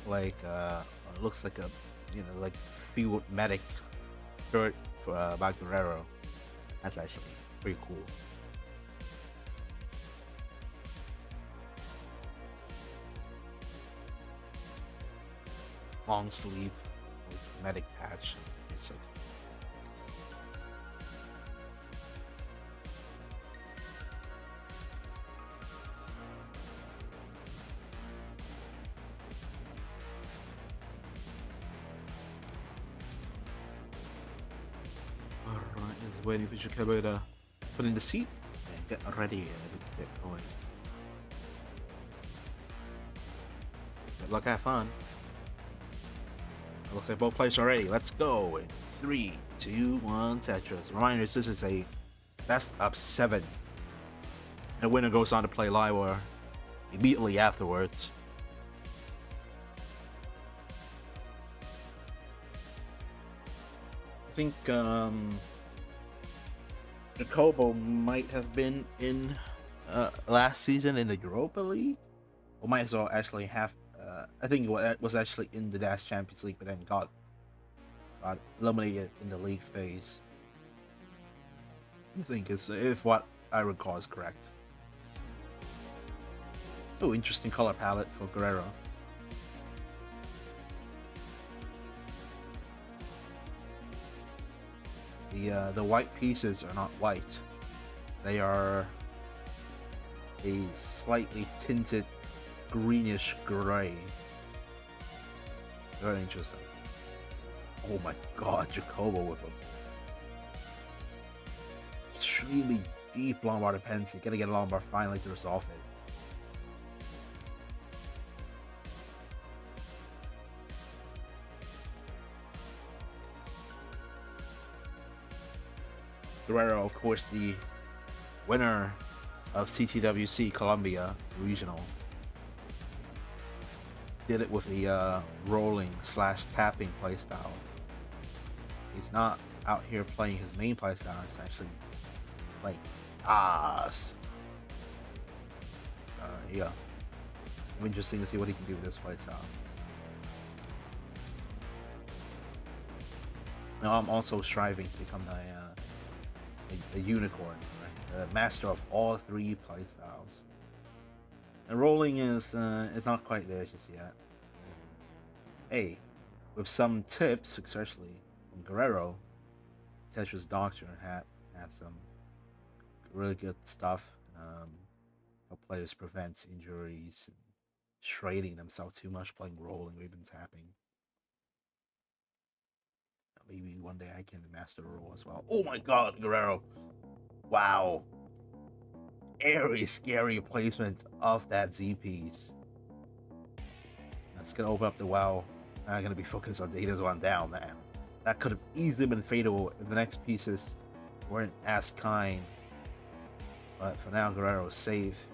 S1: like it looks like a, like field medic shirt for Guerrero. That's actually pretty cool. Long sleeve, like medic patch. It's like, alright, just waiting for Jacobo to put in the seat and get ready and get going. Good luck, have fun. Looks like both players are ready. Let's go. In 3, 2, 1, Tetris. Reminders, this is a best of 7. And the winner goes on to play Koolio immediately afterwards. I think Jacobo might have been in last season in the Europa League. Or might as well actually have. I think it was actually in the Dash Champions League, but then got eliminated in the league phase. I think if what I recall is correct. Oh, interesting color palette for Guerrero. The white pieces are not white. They are a slightly tinted greenish gray. Very interesting. Oh my god, Jacobo with a extremely deep lumbar dependency. Gotta get a lumbar finally to resolve it. Guerrero, of course, the winner of CTWC Colombia Regional. Did it with the rolling / tapping playstyle. He's not out here playing his main playstyle, he's actually playing yeah. Interesting to see what he can do with this playstyle. Now I'm also striving to become a unicorn, right? A master of all 3 playstyles. And rolling is it's not quite there just yet. Hey, with some tips, especially from Guerrero. Tetris Doctor has some really good stuff. Help players prevent injuries, and straining themselves too much, playing rolling or even tapping. Maybe one day I can master roll as well. Oh my god, Guerrero! Wow. Very scary placement of that Z piece. That's gonna open up the WoW. I'm gonna be focused on Data's one down, man. That could have easily been fatal if the next pieces weren't as kind. But for now, Guerrero is safe.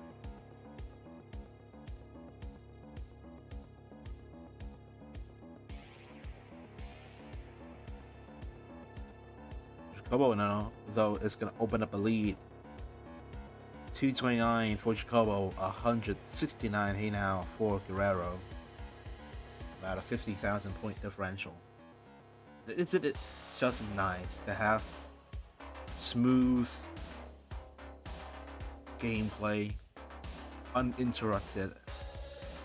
S1: Jacobo now, though, is gonna open up a lead. 229 for Jacobo, 169 hey now for Guerrero. About a 50,000 point differential. Isn't it just nice to have smooth gameplay, uninterrupted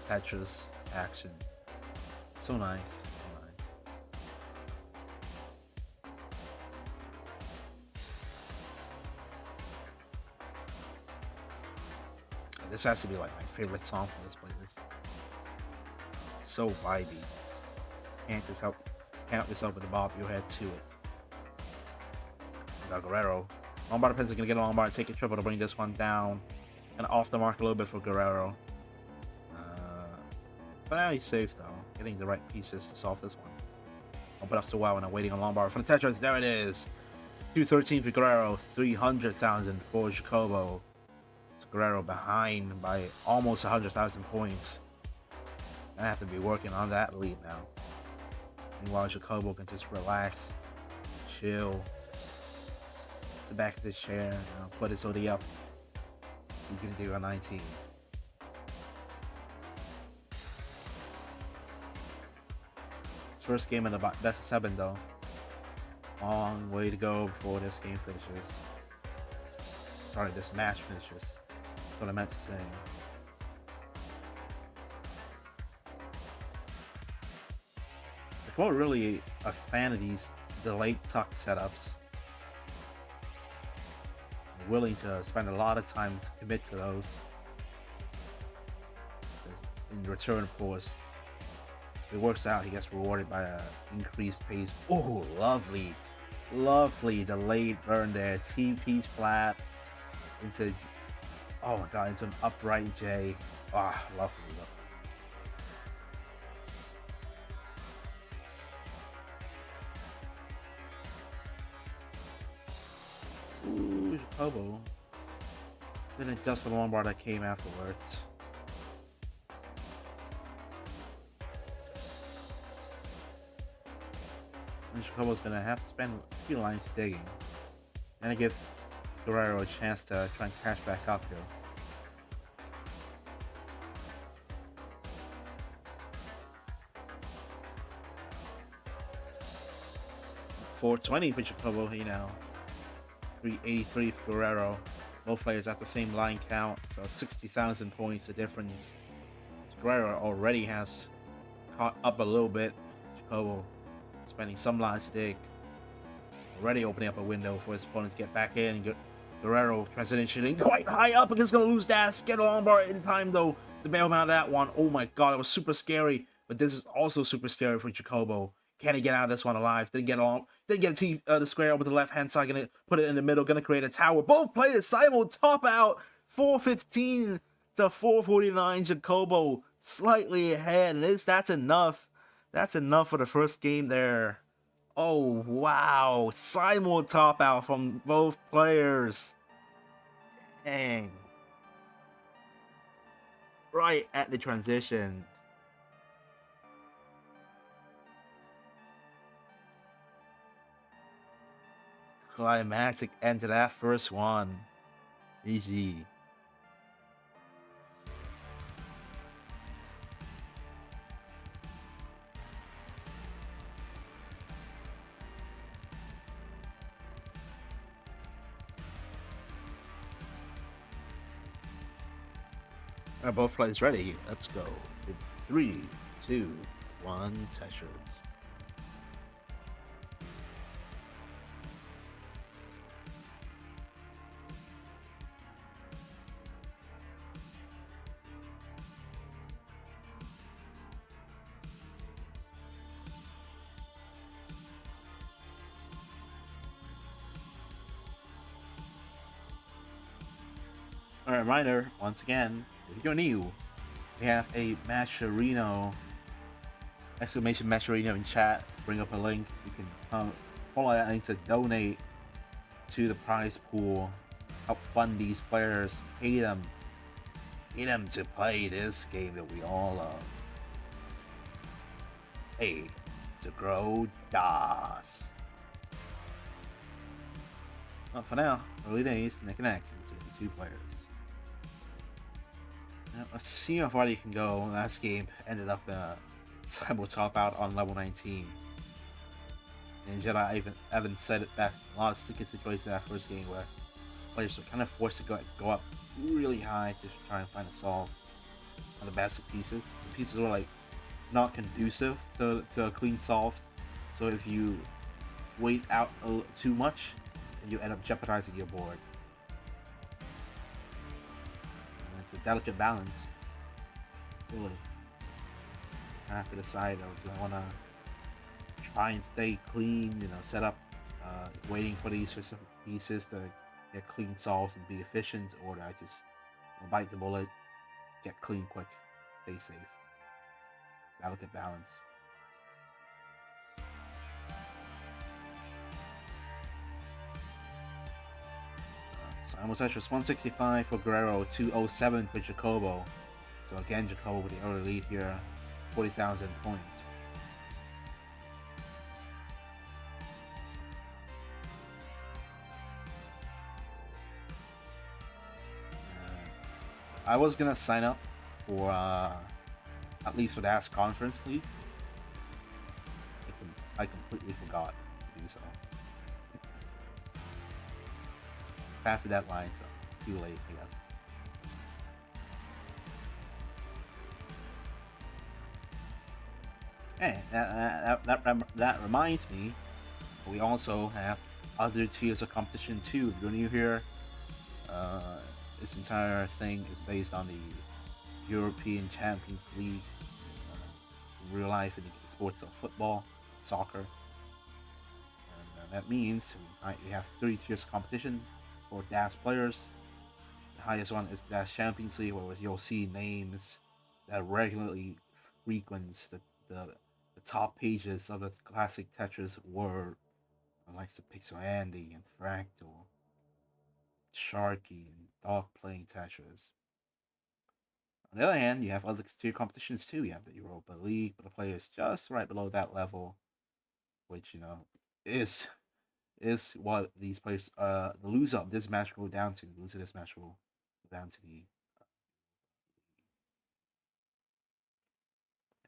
S1: Tetris action? So nice, so nice. This has to be like my favorite song from this playlist. So vibey. Can't help yourself but bob your head to it. Got Guerrero. Lombard Prince is gonna get a Lombard, take a triple to bring this one down. And off the mark a little bit for Guerrero. But now he's safe though. Getting the right pieces to solve this one. Open up so well and I'm waiting on Lombard for the Tetris. There it is. 213 for Guerrero, 300,000 for Jacobo. It's Guerrero behind by almost 100,000 points. I have to be working on that lead now. Meanwhile, Jacobo can just relax, chill, sit back to his chair, put his OD up, so he can do a 19. First game in the best of 7 though. Long way to go before this game finishes. Sorry, this match finishes. That's what I meant to say. I'm not really a fan of these delayed tuck setups. I'm willing to spend a lot of time to commit to those. In return, of course, if it works out, he gets rewarded by an increased pace. Oh, lovely, lovely delayed burn there. T-piece flat into, oh my god, into an upright J. Ah, lovely, lovely. Ooh, Jacobo. Didn't adjust for the one bar that came afterwards. And Jacobo's gonna have to spend a few lines digging. And give Guerrero a chance to try and catch back up here. $420 for Jacobo, 383 for Guerrero. Both players at the same line count, so 60,000 points of difference. So Guerrero already has caught up a little bit. Jacobo spending some lines to dig. Already opening up a window for his opponents to get back in. Guerrero transitioning quite high up and he's going to lose that. Get a long bar in time though to bail him out of that one. Oh my god, it was super scary. But this is also super scary for Jacobo. Can he get out of this one alive? Didn't get the square over the left hand side. Gonna put it in the middle. Gonna create a tower. Both players simul top out. 415 to 449. Jacobo slightly ahead. And that's enough. That's enough for the first game there. Oh wow! Simul top out from both players. Dang. Right at the transition. Climatic end to that first one. GG. Are both players ready? Let's go. 3, 2, 1, Tetris. A reminder, once again, if you're new, we have a Matcherino, exclamation Matcherino in chat. Bring up a link. You can follow that link to donate to the prize pool. Help fund these players. Pay them to play this game that we all love. Pay to grow DAS. Well, for now, early days, neck and neck between the two players. Now, let's see how far you can go. Last game ended up Cyber top out on level 19. And Jedi Evan said it best. A lot of sticky situations in that first game where players were kind of forced to go up really high to try and find a solve on the basic pieces. The pieces were like not conducive to a clean solve. So if you wait out too much, you end up jeopardizing your board. And it's a delicate balance, really. I have to decide, do I want to try and stay clean, set up, waiting for these specific pieces to get clean solves and be efficient, or do I just bite the bullet, get clean quick, stay safe? Delicate balance. Simon Tetris 165 for Guerrero, 207 for Jacobo. So again, Jacobo with the early lead here, 40,000 points. I was gonna sign up for at least for the DAS Conference League. I completely forgot to do so. Past the deadline, so too late, I guess. Hey, that reminds me, we also have other tiers of competition too. If you're new here, this entire thing is based on the European Champions League, in real life in the sports of football, soccer. And that means we have 3 tiers of competition for DAS players. The highest one is DAS Champions League, where you'll see names that regularly frequents the top pages of the classic Tetris world, like the Pixel Andy and Fractal, Sharky, and Dog playing Tetris. On the other hand, you have other tier competitions too. You have the Europa League, but the players just right below that level, which is what these players, the loser of this match will go down to. The loser of this match will go down to the.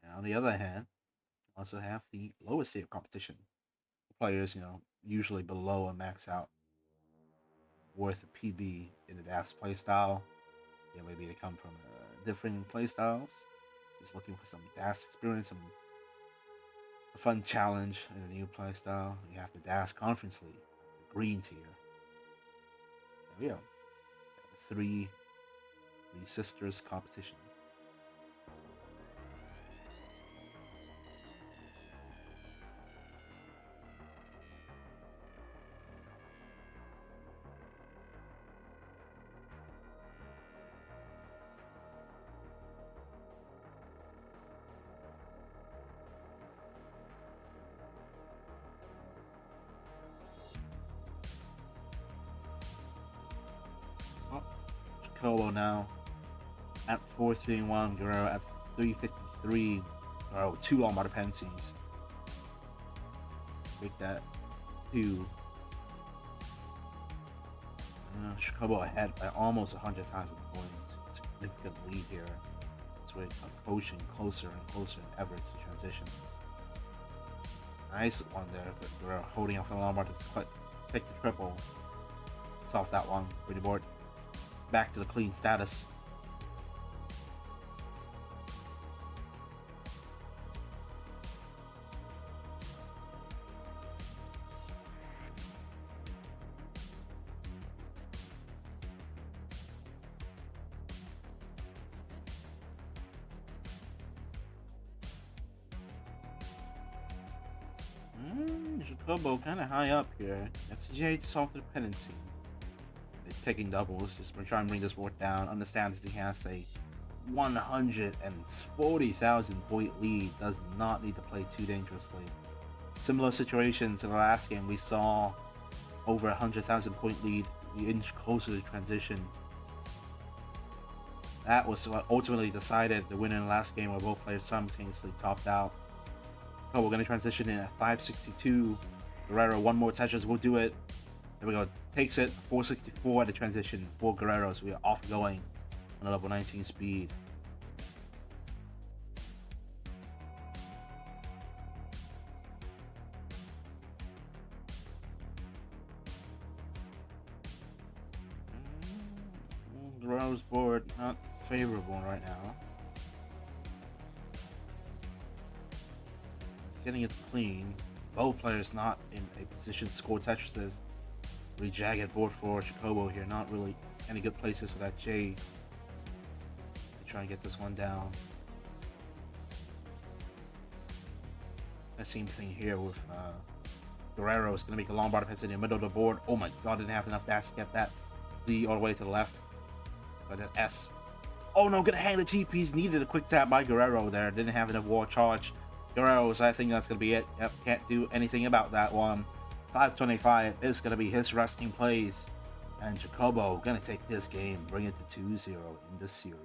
S1: And on the other hand, you also have the lowest tier competition. Players, usually below a max out worth a PB in the DAS playstyle. Maybe they come from different playstyles, just looking for some DAS experience, a fun challenge in a new playstyle. You have the DAS Conference League, the green tier. There we go. Three sisters competition. Koolio now at 431, Guerrero at 353. Guerrero with 2 long dependencies. Make that 2. Chicago ahead by almost 100,000 points. Significant lead here. It's really approaching closer and closer than ever to transition. Nice one there, but Guerrero holding off the Lombard to pick the triple. Solve that one. Pretty board. Back to the clean status. Jacobo kind of high up here. That's J to solve the dependency. It's taking doubles. Just trying to bring this board down. Understands he has a 140,000 point lead. Does not need to play too dangerously. Similar situation to the last game. We saw over 100,000 point lead. We inch closer to transition. That was what ultimately decided the winner in the last game, where both players simultaneously topped out. Oh, we're going to transition in at 562. Guerrero, one more Tetris will do it. There we go. Takes it. 464 at the transition for Guerrero. So we are off going on a level 19 speed. Guerrero's board not favorable right now. It's getting it clean. Both players not in a position to score Tetrises. Really jagged board for Jacobo here. Not really any good places for that J. Try and get this one down. The same thing here with Guerrero. Is going to make a long bar defense in the middle of the board. Oh my god, didn't have enough dash to get that Z all the way to the left. But that S. Oh no, gonna hang the TPs. Needed a quick tap by Guerrero there. Didn't have enough wall charge. Guerrero's, I think that's gonna be it. Yep, can't do anything about that one. 525 is gonna be his resting place. And Jacobo gonna take this game, bring it to 2-0 in the series.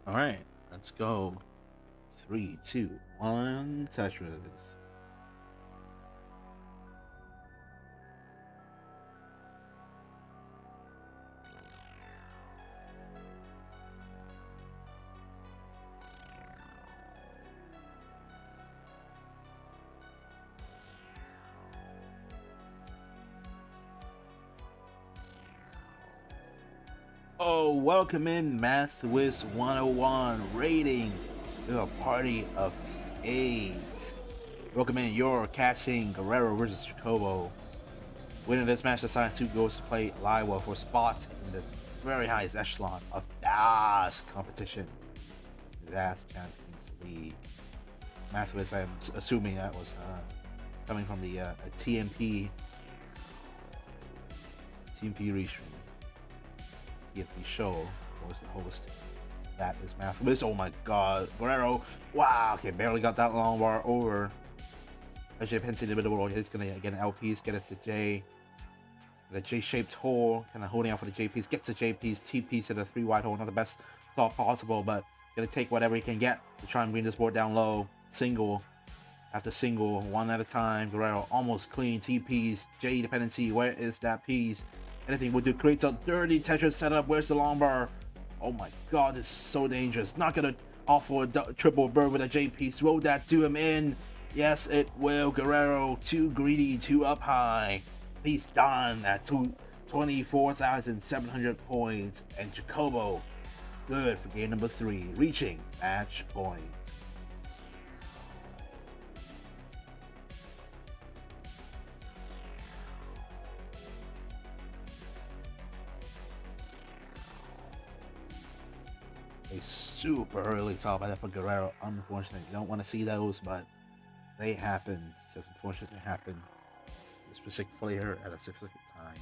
S1: All right, let's go. 3, 2, 1, Tetris. Oh, welcome in Math Wiz 101 rating to a party of 8. Welcome in, you're catching Guerrero versus Jacobo. Winning this match decides who goes to play Liwa for spots in the very highest echelon of DAS competition. DAS Champions League. Math Wiz, I'm assuming that was coming from the TMP restream. The show was the host. That is Math Wiz. Oh my god, Guerrero! Wow, okay, barely got that long bar over. Actually, Pensy in the middle. He's gonna get an LPs, get it to J. The J-shaped hole, kind of holding out for the J piece. Gets the J piece, T piece to the 3 wide hole. Not the best thought possible, but gonna take whatever he can get to try and bring this board down low. Single after single, one at a time. Guerrero almost clean. T piece, J dependency. Where is that piece? Anything would do. Creates a dirty Tetris setup. Where's the long bar? Oh my god, this is so dangerous. Not gonna offer a triple bird with a J piece. Roll that to him in. Yes, it will. Guerrero, too greedy, too up high. He's done at 24,700 points. And Jacobo, good for game number 3, reaching match point. A super early top by that for Guerrero. Unfortunately, you don't want to see those, but they happen. It's just unfortunately happen to a specific player at a specific time.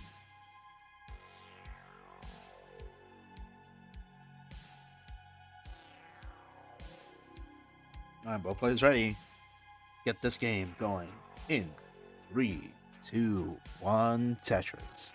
S1: Alright, both players ready. Get this game going in 3, 2, 1, Tetris.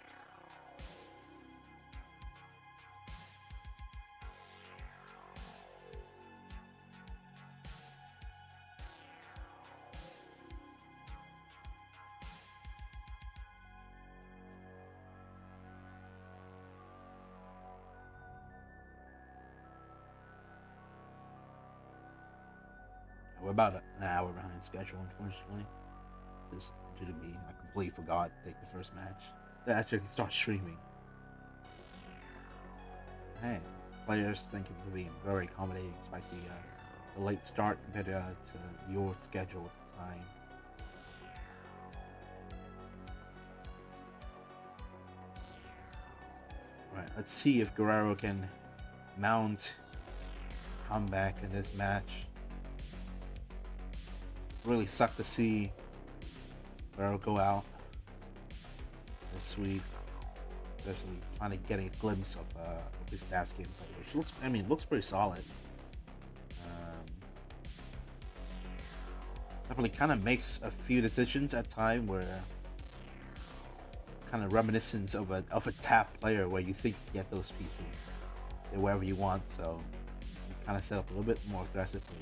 S1: We're about an hour behind schedule, unfortunately. Just due to me, I completely forgot to take the first match. They actually start streaming. Hey, players thank you for being very accommodating despite the late start compared to your schedule at the time. Alright, let's see if Guerrero can mount comeback in this match. Really sucked to see Guerrero go out this week, especially finally getting a glimpse of his stats gameplay, which looks pretty solid. Definitely kind of makes a few decisions at time where kind of reminiscent of a tap player where you think you get those pieces wherever you want, so you kind of set up a little bit more aggressively.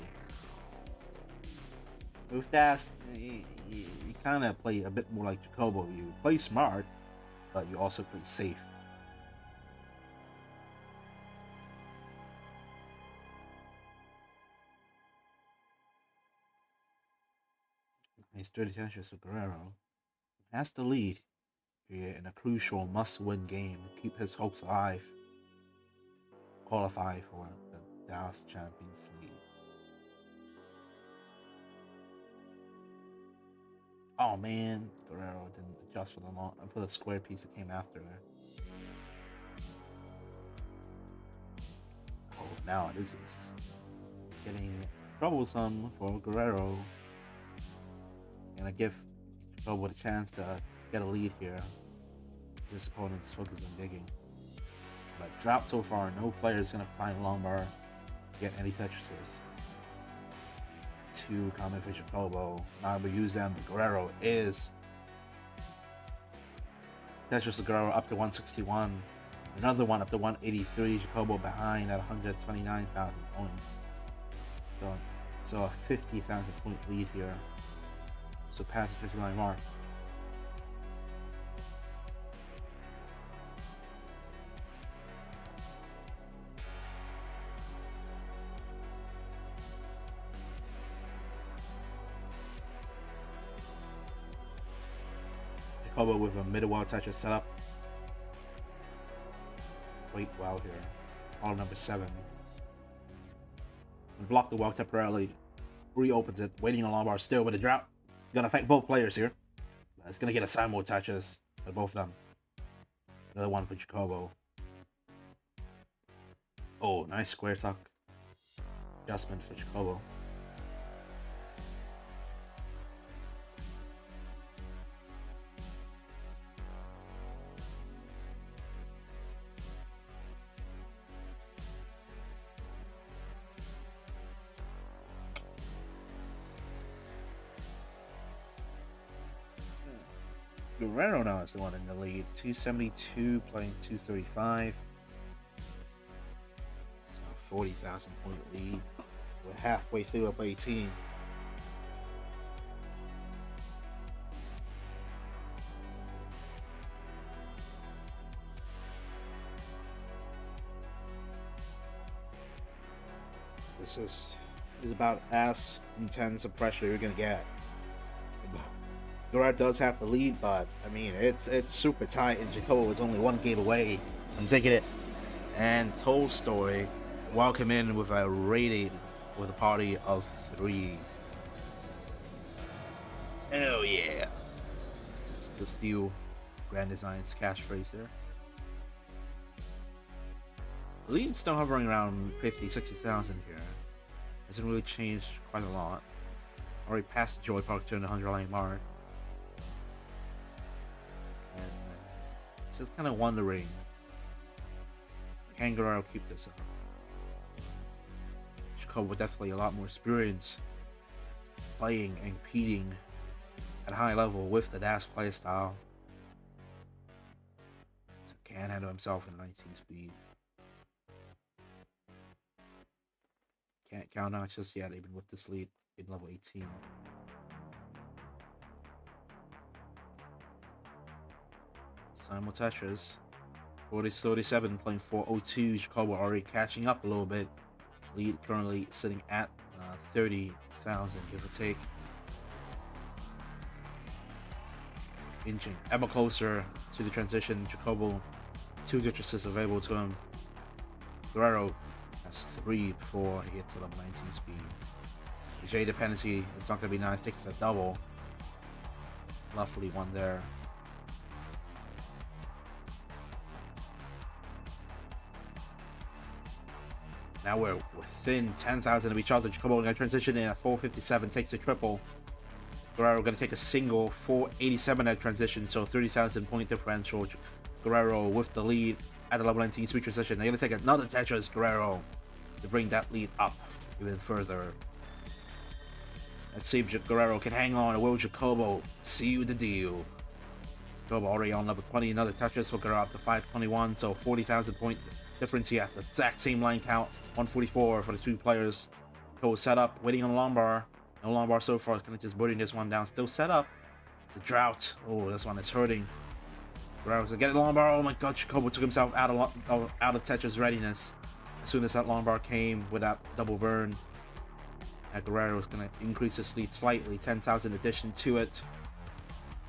S1: With Das, you kind of play a bit more like Jacobo. You play smart, but you also play safe. Nice dirty touches to Guerrero. Has the lead here in a crucial must-win game to keep his hopes alive. Qualify for the Dallas Champions League. Oh man, Guerrero didn't adjust for the square piece that came after her. Oh, now this is getting troublesome for Guerrero. Gonna give Jacobo a chance to get a lead here. His opponent's focused on digging. But drop so far, no player is gonna find Longbar to get any Tetris's. Two common for Jacobo. Not able to use them, but Guerrero is. Tetris to Guerrero up to 161. Another one up to 183. Jacobo behind at 129,000 points. So a 50,000 point lead here. So past the 59 mark. Jacobo with a middle-wall toucher set up. Wait, wow here. Ball number 7. And block the wall temporarily. Reopens it, waiting on Longbar still with a drought. It's gonna affect both players here. It's gonna get a simul touches for both of them. Another one for Jacobo. Oh, nice square tuck. Adjustment for Jacobo. Guerrero now is the one in the lead. 272 playing 235. So 40,000 point lead. We're halfway through up 18. This is about as intense a pressure you're gonna get. Guerrero does have the lead, but I mean it's super tight, and Jacobo was only one game away from taking it. And Tolstoy welcome in with a rated with a party of 3. Oh yeah, it's the Steel Grand Design's catchphrase there. The lead is still hovering around 50,000-60,000 here. Hasn't really changed quite a lot. Already passed the Joy Park 200 line mark. And just kind of wondering, can Guerrero keep this up? Jacobo with definitely a lot more experience playing and competing at a high level with the dash playstyle. So can handle himself in 19 speed. Can't count out just yet, even with this lead in level 18. Simul Tetris. 40-37 playing 402. Jacobo already catching up a little bit. Lead currently sitting at 30,000, give or take. Inching ever closer to the transition. Jacobo, 2 Tetris available to him. Guerrero has 3 before he hits level 19 speed. The J dependency is not going to be nice, takes a double. Lovely one there. Now we're within 10,000 of each other. Jacobo going to transition in at 457, takes a triple. Guerrero going to take a single, 487 at transition, so 30,000 point differential. Guerrero with the lead at the level 19 speed transition. They're going to take another Tetris, Guerrero, to bring that lead up even further. Let's see if Guerrero can hang on, or will Jacobo seal the deal? Jacobo already on level 20, another Tetris for Guerrero up to 521, so 40,000 point difference here at the exact same line count. 144 for the 2 players. Jacobo set up, waiting on the long bar. No long bar so far, kind of just putting this one down. Still set up. The drought. Oh, this one is hurting. Guerrero's gonna get the long bar. Oh my god, Jacobo took himself out of Tetris readiness. As soon as that long bar came with that double burn, Guerrero's gonna increase his lead slightly, 10,000 addition to it,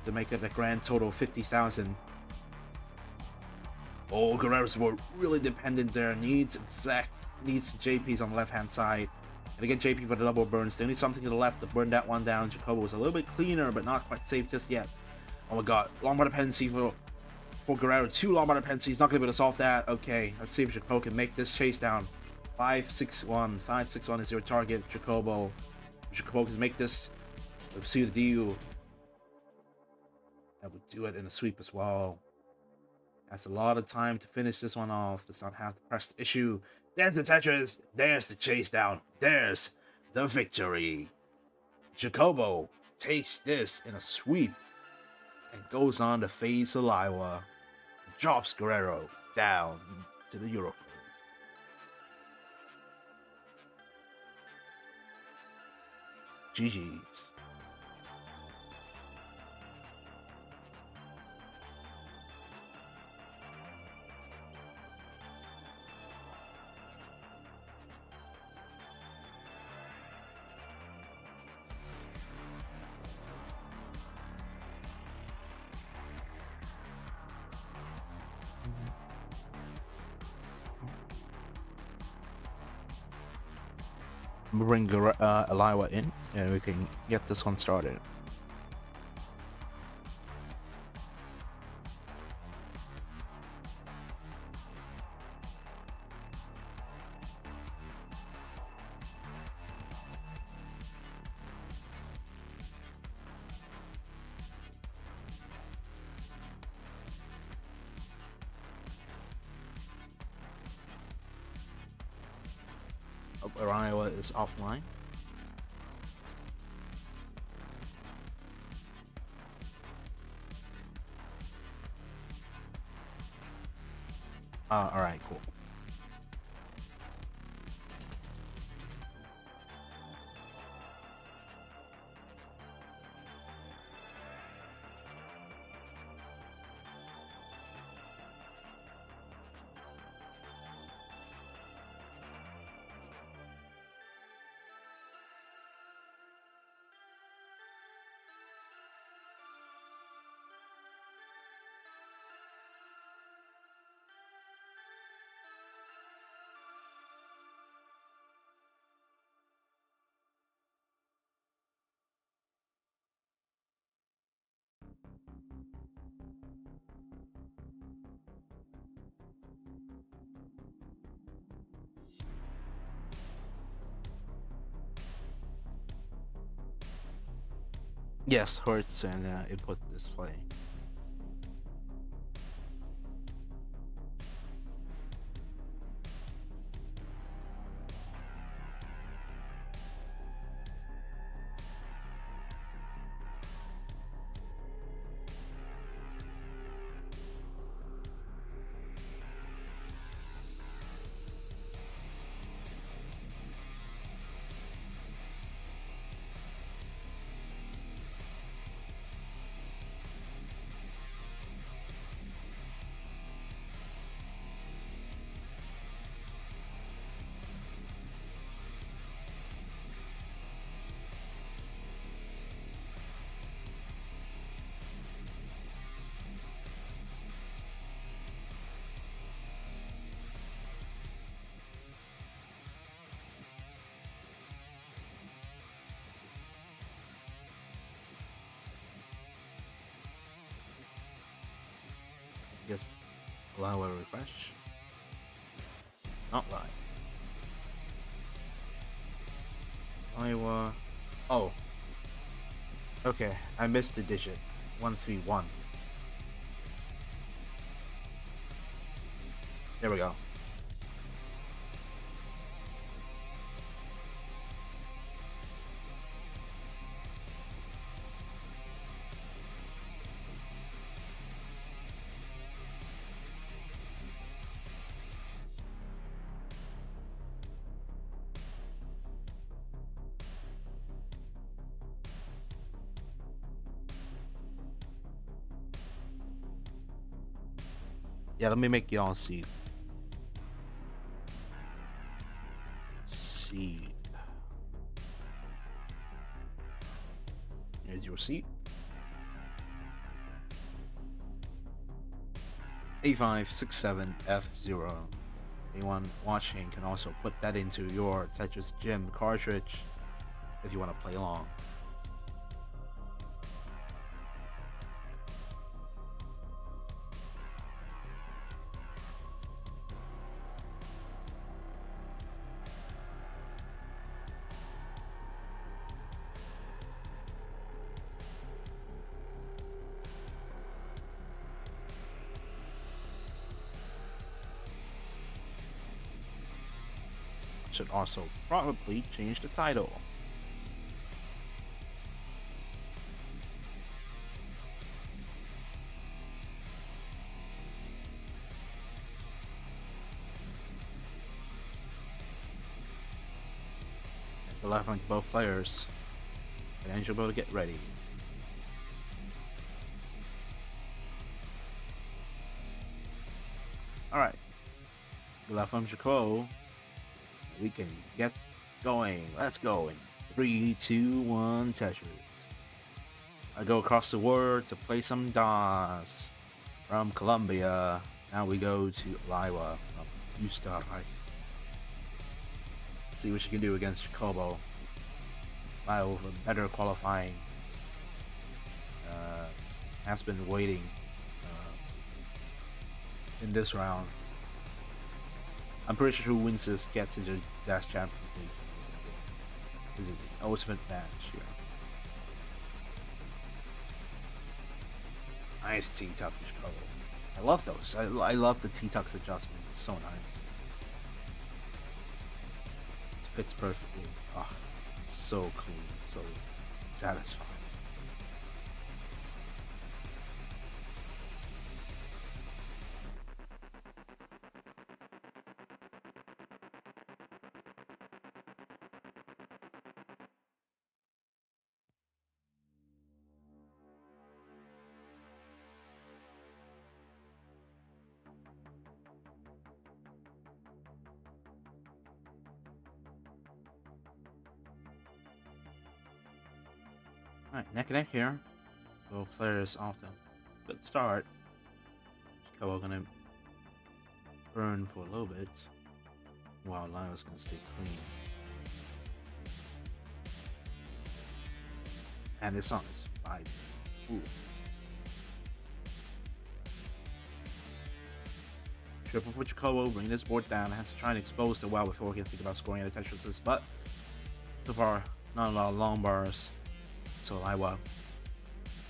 S1: to make it a grand total of 50,000. Oh, Guerrero's more really dependent there. Needs JP's on the left hand side. And again, JP for the double burns. They need something to the left to burn that one down. Jacobo was a little bit cleaner, but not quite safe just yet. Oh my god, long bar dependency for Guerrero. 2 long bar dependency. He's not going to be able to solve that. Okay, let's see if Jacobo can make this chase down. 561. 561 is your target, Jacobo. If Jacobo can make this, let's see the deal. That would do it in a sweep as well. That's a lot of time to finish this one off. Does not have to press the issue. There's the Tetris. There's the chase down. There's the victory. Jacobo takes this in a sweep and goes on to face Aliwa. Drops Guerrero down to the Europa. GG's. We'll bring Aliwa in and we can get this one started. Aliwa is offline. Alright, cool. Yes, Hertz and input display. If allow a refresh. Not live. Iowa. Oh. Okay, I missed the digit. 131. There we go. Yeah, let me make y'all see. Seed. Here's your seat. A567F0. Anyone watching can also put that into your Tetris Gym cartridge if you want to play along. Should also probably change the title. The left on both players. And Angelo to get ready. Alright. The left from Jaco. We can get going. Let's go in 3, 2, 1, Tetris. I go across the world to play some DOS from Colombia. Now we go to Liwa from Österreich. See what you can do against Jacobo. Liwa for better qualifying. Has been waiting in this round. I'm pretty sure who wins this gets into the Dash Champions League. This is the ultimate match here. Nice T-Tuck for Chicago. I love those. I love the T-Tuck's adjustment. It's so nice. It fits perfectly. Oh, so clean, so satisfying. Alright, neck and neck here. Both players off to a good start. Chicago gonna burn for a little bit, while Liva's gonna stay clean. And this song is 5. Ooh. Triple for Jacobo, bring this board down. Has to try and expose the well before we can think about scoring any Tetris, but so far, not a lot of long bars. So Liwa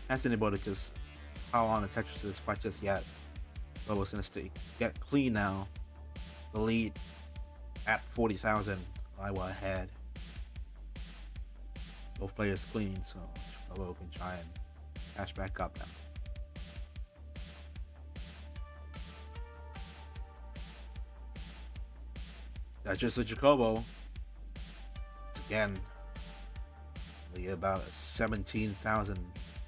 S1: hasn't been able to just power on the Tetris quite just yet. But was gonna get clean now. The lead at 40,000. Liwa ahead. Both players clean, so Chicago can try and catch back up now. That's just with Jacobo. It's again about a 17,000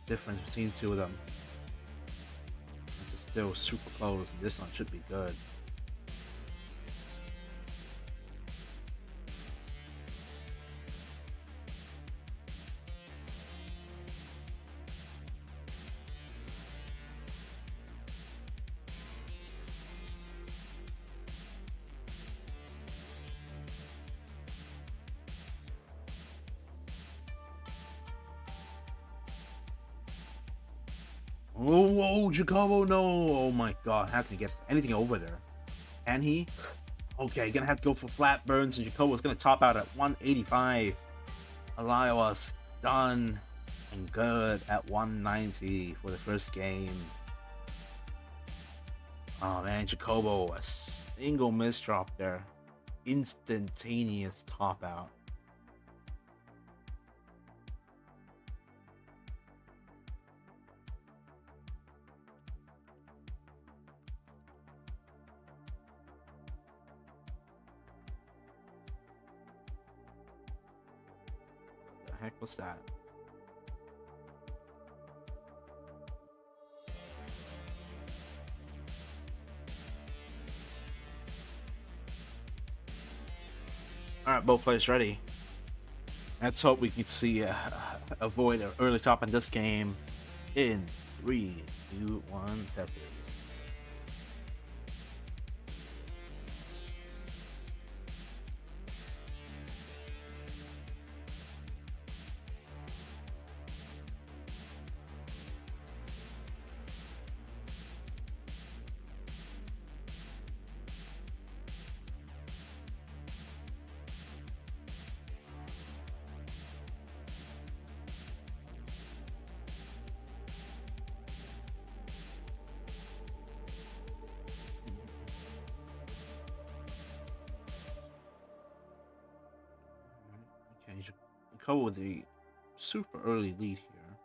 S1: difference between two of them. It's still super close, and this one should be good. Oh, Jacobo, no! Oh my god, how can he get anything over there? Can he? Okay, gonna have to go for flat burns, and Jacobo's gonna top out at 185. Eliawas done and good at 190 for the first game. Oh man, Jacobo, a single miss drop there. Instantaneous top out. What the heck was that? Alright, both players ready. Let's hope we can see avoid an early top in this game. In 3, 2, 1, Tetris. Okay, go with the super early lead here.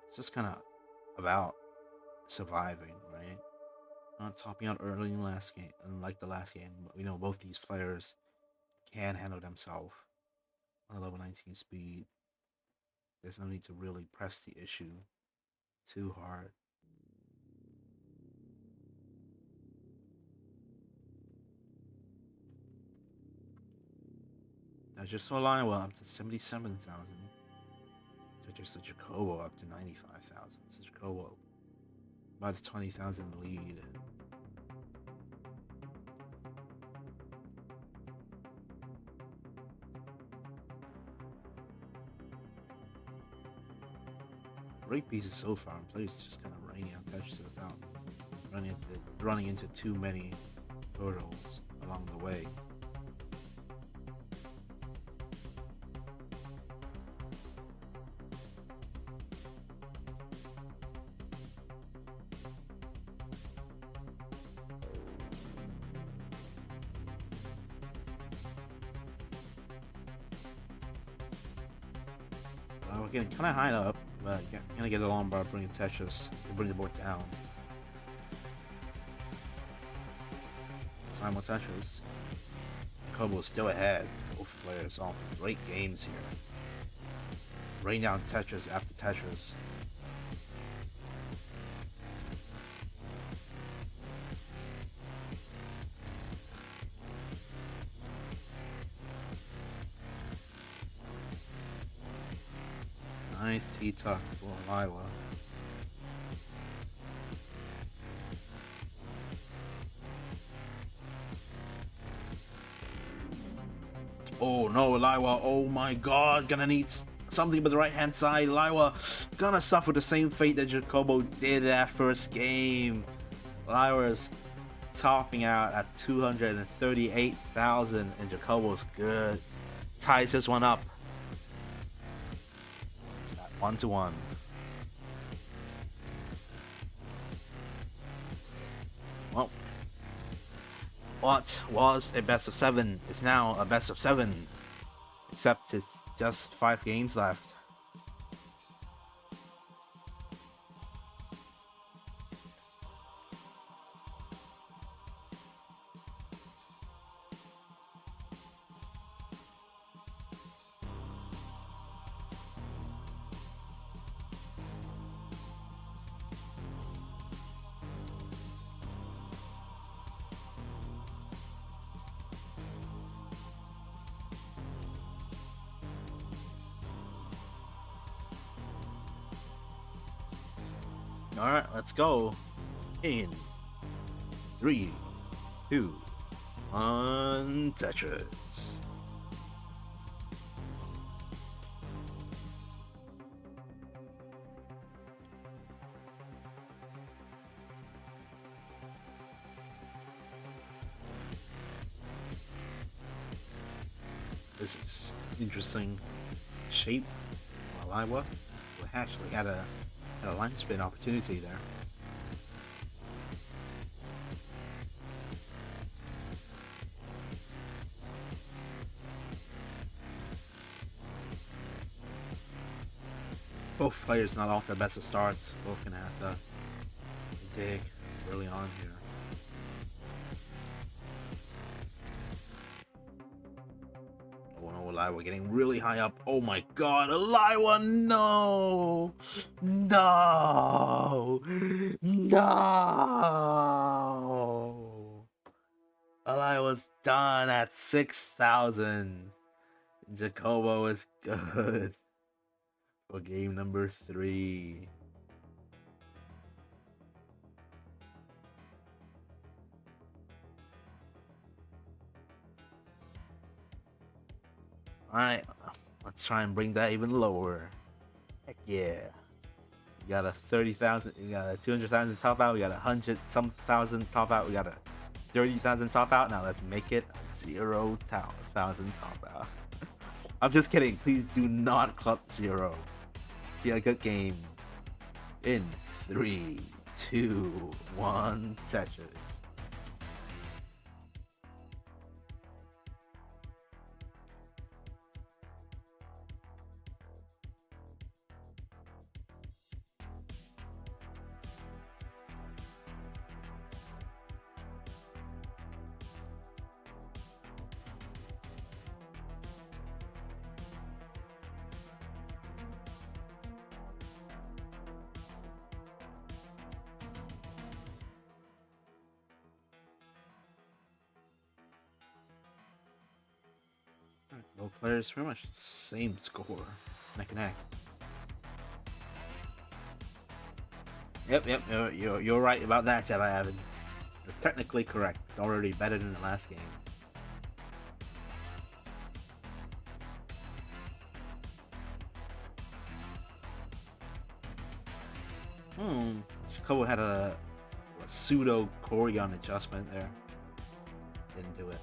S1: It's just kind of about surviving, right? Not topping out early in the last game, unlike the last game. But we know both these players can handle themselves on level 19 speed. There's no need to really press the issue too hard. Now just for Lionel up to 77,000. So just a Jacobo up to 95,000. So Jacobo about 20,000 lead. Great pieces so far, and players just kind of raining out touches without running into too many hurdles along the way. We're getting kind of high up, but gonna get a long bar, bring Tetris, bring the board down. Simon Tetris. Kobo is still ahead. Both players on great games here. Rain down Tetris after Tetris. Nice T-tuck for Lila. Oh no, Liwa, oh my god, gonna need something but the right hand side. Liwa gonna suffer the same fate that Jacobo did that first game. Liwa's topping out at 238,000 and Jacobo's good. Ties this one up. It's at 1-1. Well, what was a best of 7 is now a best of 7, except it's just 5 games left. Alright, let's go. In 3, 2, 1, Tetris. This is interesting shape. Aliwa actually had a line spin opportunity there. Both players not off the best of starts. Both gonna have to dig early on here. Oh no, Aliwa getting really high up. Oh my god, Aliwa, no! No! No! Aliwa's done at 6,000. Jacobo is good for game number 3. Alright, let's try and bring that even lower. Heck yeah. We got a 30,000, we got a 200,000 top out, we got a 100-some thousand top out, we got a 30,000 top out. Now let's make it a 0,000 top out. I'm just kidding. Please do not club 0. See a good game in 3, 2, 1, Tetris. Both players pretty much same score, neck and neck. Yep, you're right about that, Jedi Evan. You're technically correct. It's already better than the last game. Chicago had a pseudo Koolio adjustment there. Didn't do it.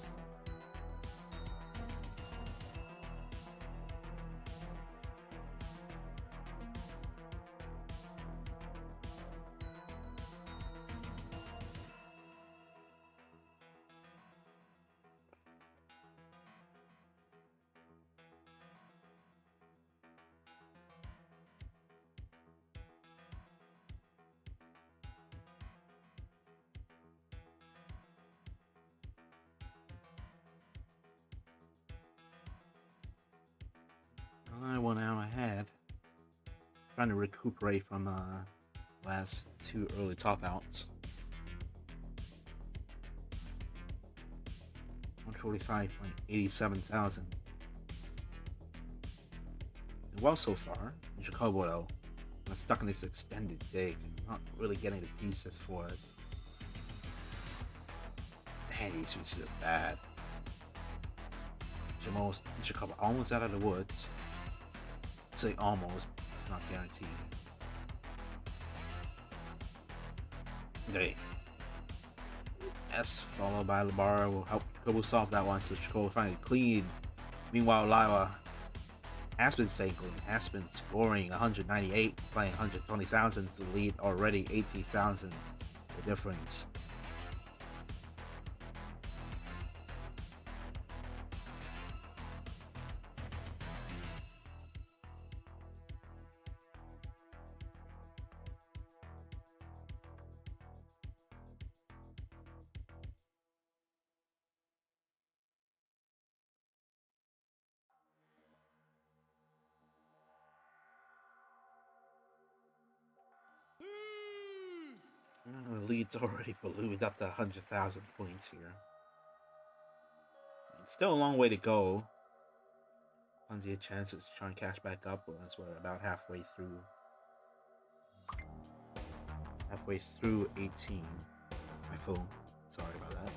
S1: I 1 hour ahead. Trying to recuperate from last 2 early top outs. 145.87,000. Well, so far, Jacobo though, I'm stuck in this extended dig. Not really getting the pieces for it. Damn, these pieces are bad. Jacobo almost out of the woods. Say almost, it's not guaranteed. Okay. S followed by Labara will help Jacobo solve that one, so Jacobo finally clean. Meanwhile, Lyra has been staying clean, has been scoring 198, playing 120,000 to lead already 80,000. The difference. Lead's already ballooned up to 100,000 points here. It's still a long way to go. Plenty of chances to try and cash back up once we're about halfway through. Halfway through 18. My phone. Sorry about that.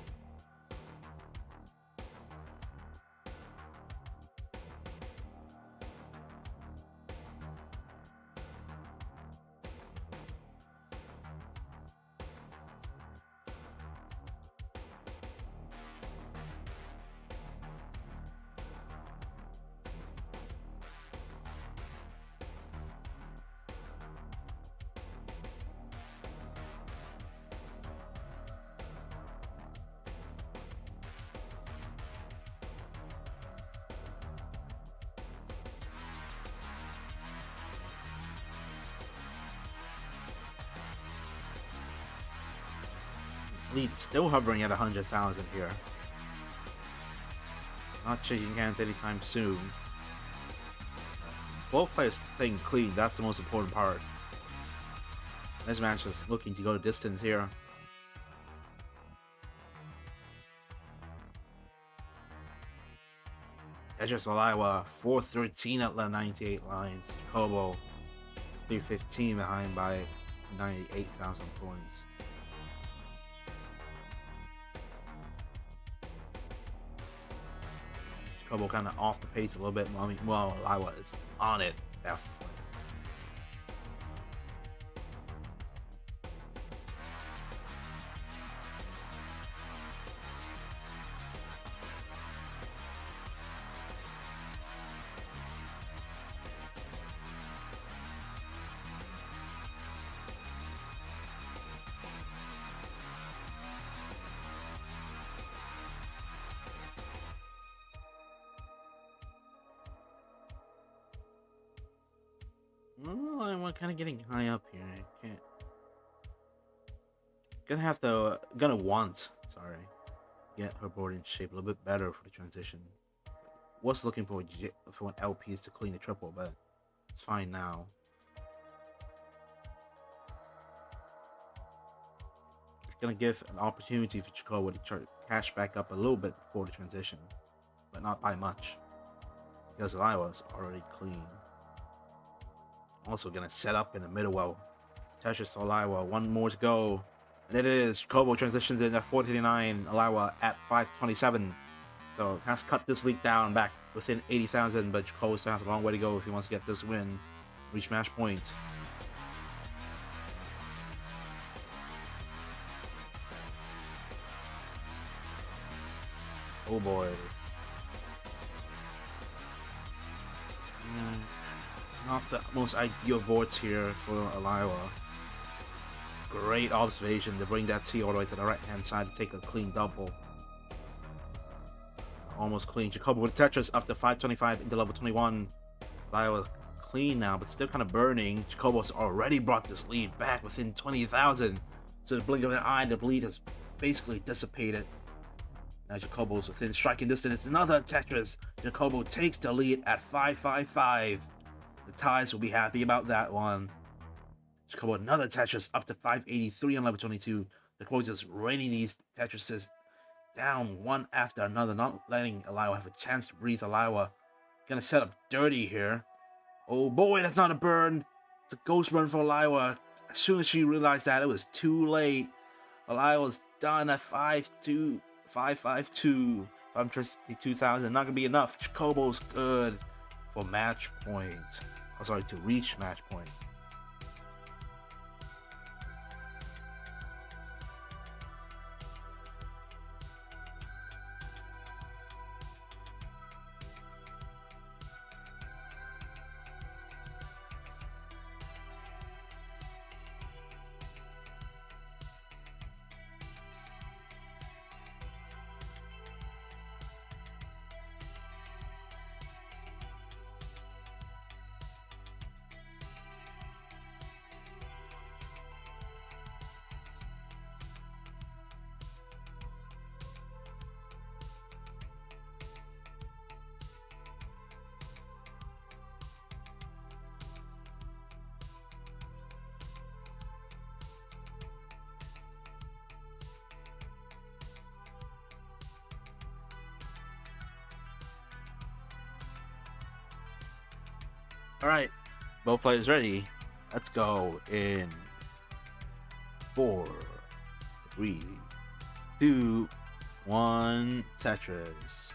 S1: Lead still hovering at 100,000 here. Not shaking hands anytime soon. Both players staying clean, that's the most important part. This match is looking to go the distance here. Tetris Aliwa 413 at 98 lines. Kobo 315 behind by 98,000 points. Kobo kind of off the pace a little bit. Well, Aliwa is on it, definitely. Well, I'm kind of getting high up here. I can't. Gonna want, get her board in shape a little bit better for the transition. Was looking for an LPs to clean the triple, but it's fine now. It's gonna give an opportunity for Jacobo to try to cash back up a little bit before the transition, but not by much, because Aliwa is already clean. Also gonna set up in the middle well. Tetris Aliwa, one more to go. And it is. Kobo transitions in at 439, Aliwa at 527. So has cut this lead down back within 80,000, but Kobo still has a long way to go if he wants to get this win. Reach match point. Oh boy. Not the most ideal boards here for Aliwa. Great observation to bring that T all the way to the right hand side to take a clean double. Almost clean. Jacobo with Tetris up to 525 into level 21. Aliwa clean now, but still kind of burning. Jacobo's already brought this lead back within 20,000. So the blink of an eye, the bleed has basically dissipated. Now Jacobo's within striking distance. It's another Tetris. Jacobo takes the lead at 555. The ties will be happy about that one. Jacobo another Tetris up to 583 on level 22. Jacobo just raining these Tetrises down one after another, not letting Aliwa have a chance to breathe. Aliwa gonna set up dirty here. Oh boy, that's not a burn. It's a ghost burn for Aliwa. As soon as she realized that, it was too late. Aliwa was done at 552. 552,000. Not gonna be enough. Jacobo's good for match point. Oh, sorry, to reach match point. Alright, both players ready. Let's go in 4, 3, 2, 1, Tetris.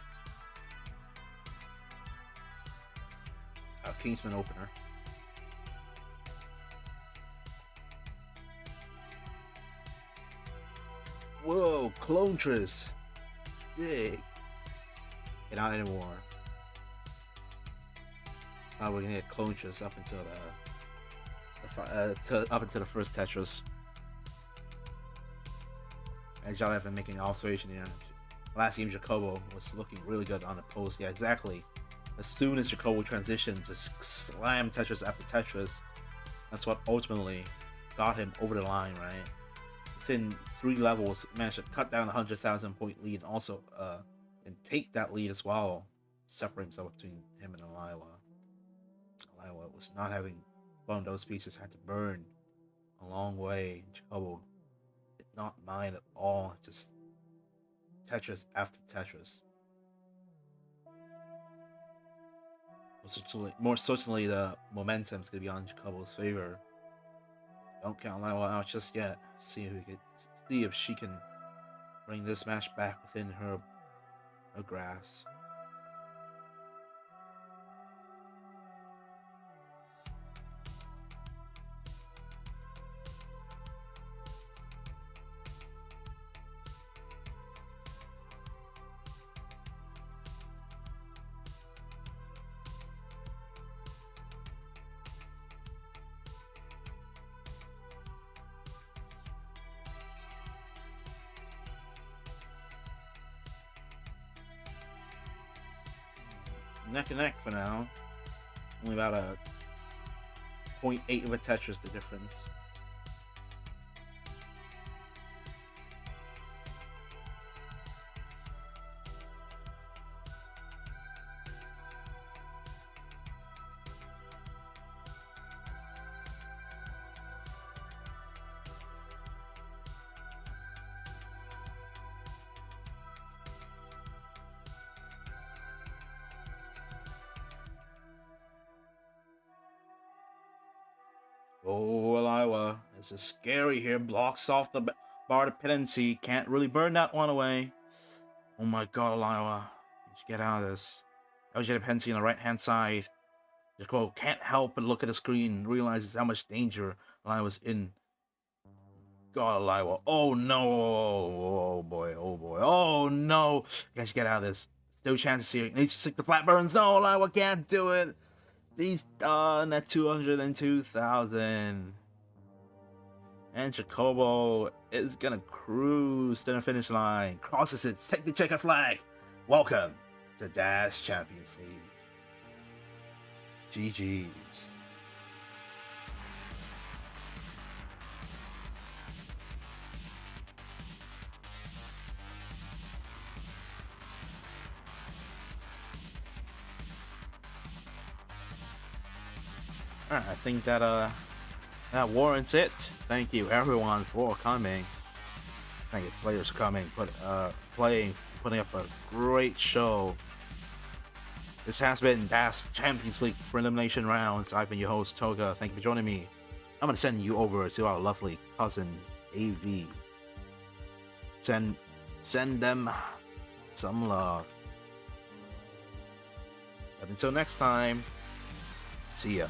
S1: Kingsman opener. Whoa, Clontress. Big. Get out anymore. We're gonna get Clontress up until the first Tetris. As y'all have been making an observation here, last game Jacobo was looking really good on the post. Yeah, exactly. As soon as Jacobo transitioned, just slam Tetris after Tetris. That's what ultimately got him over the line, right? within 3 levels, managed to cut down a 100,000 point lead, and also and take that lead as well, separate himself between him and Aliwa. Aliwa was not having fun. Those pieces had to burn a long way. Jacobo did not mind at all, just Tetris after Tetris. More certainly, the momentum's gonna be on Jacobo's favor. Don't count Aliwa out just yet. See if she can bring this match back within her grasp. Neck and neck for now. Only about a 0.8 of a Tetris the difference. Oh, Aliwa, this is scary here. Blocks off the bar dependency. Can't really burn that one away. Oh my god, Aliwa. You should get out of this. LJ dependency on the right-hand side. Jacobo can't help but look at the screen and realizes how much danger Aliwa's in. God, Aliwa. Oh no. Oh boy, oh boy. Oh no. You guys get out of this. Still chances here. He needs to stick the flat burns. No, Aliwa can't do it. He's done at 202,000. And Jacobo is gonna cruise to the finish line. Crosses it, take the checker flag. Welcome to Dash Champions League. GG's. Alright, I think that warrants it. Thank you everyone for coming. Thank you players for coming, putting up a great show. This has been Dash Champions League Elimination Rounds. I've been your host, Toga. Thank you for joining me. I'm gonna send you over to our lovely cousin, AV. Send them some love. But until next time, see ya.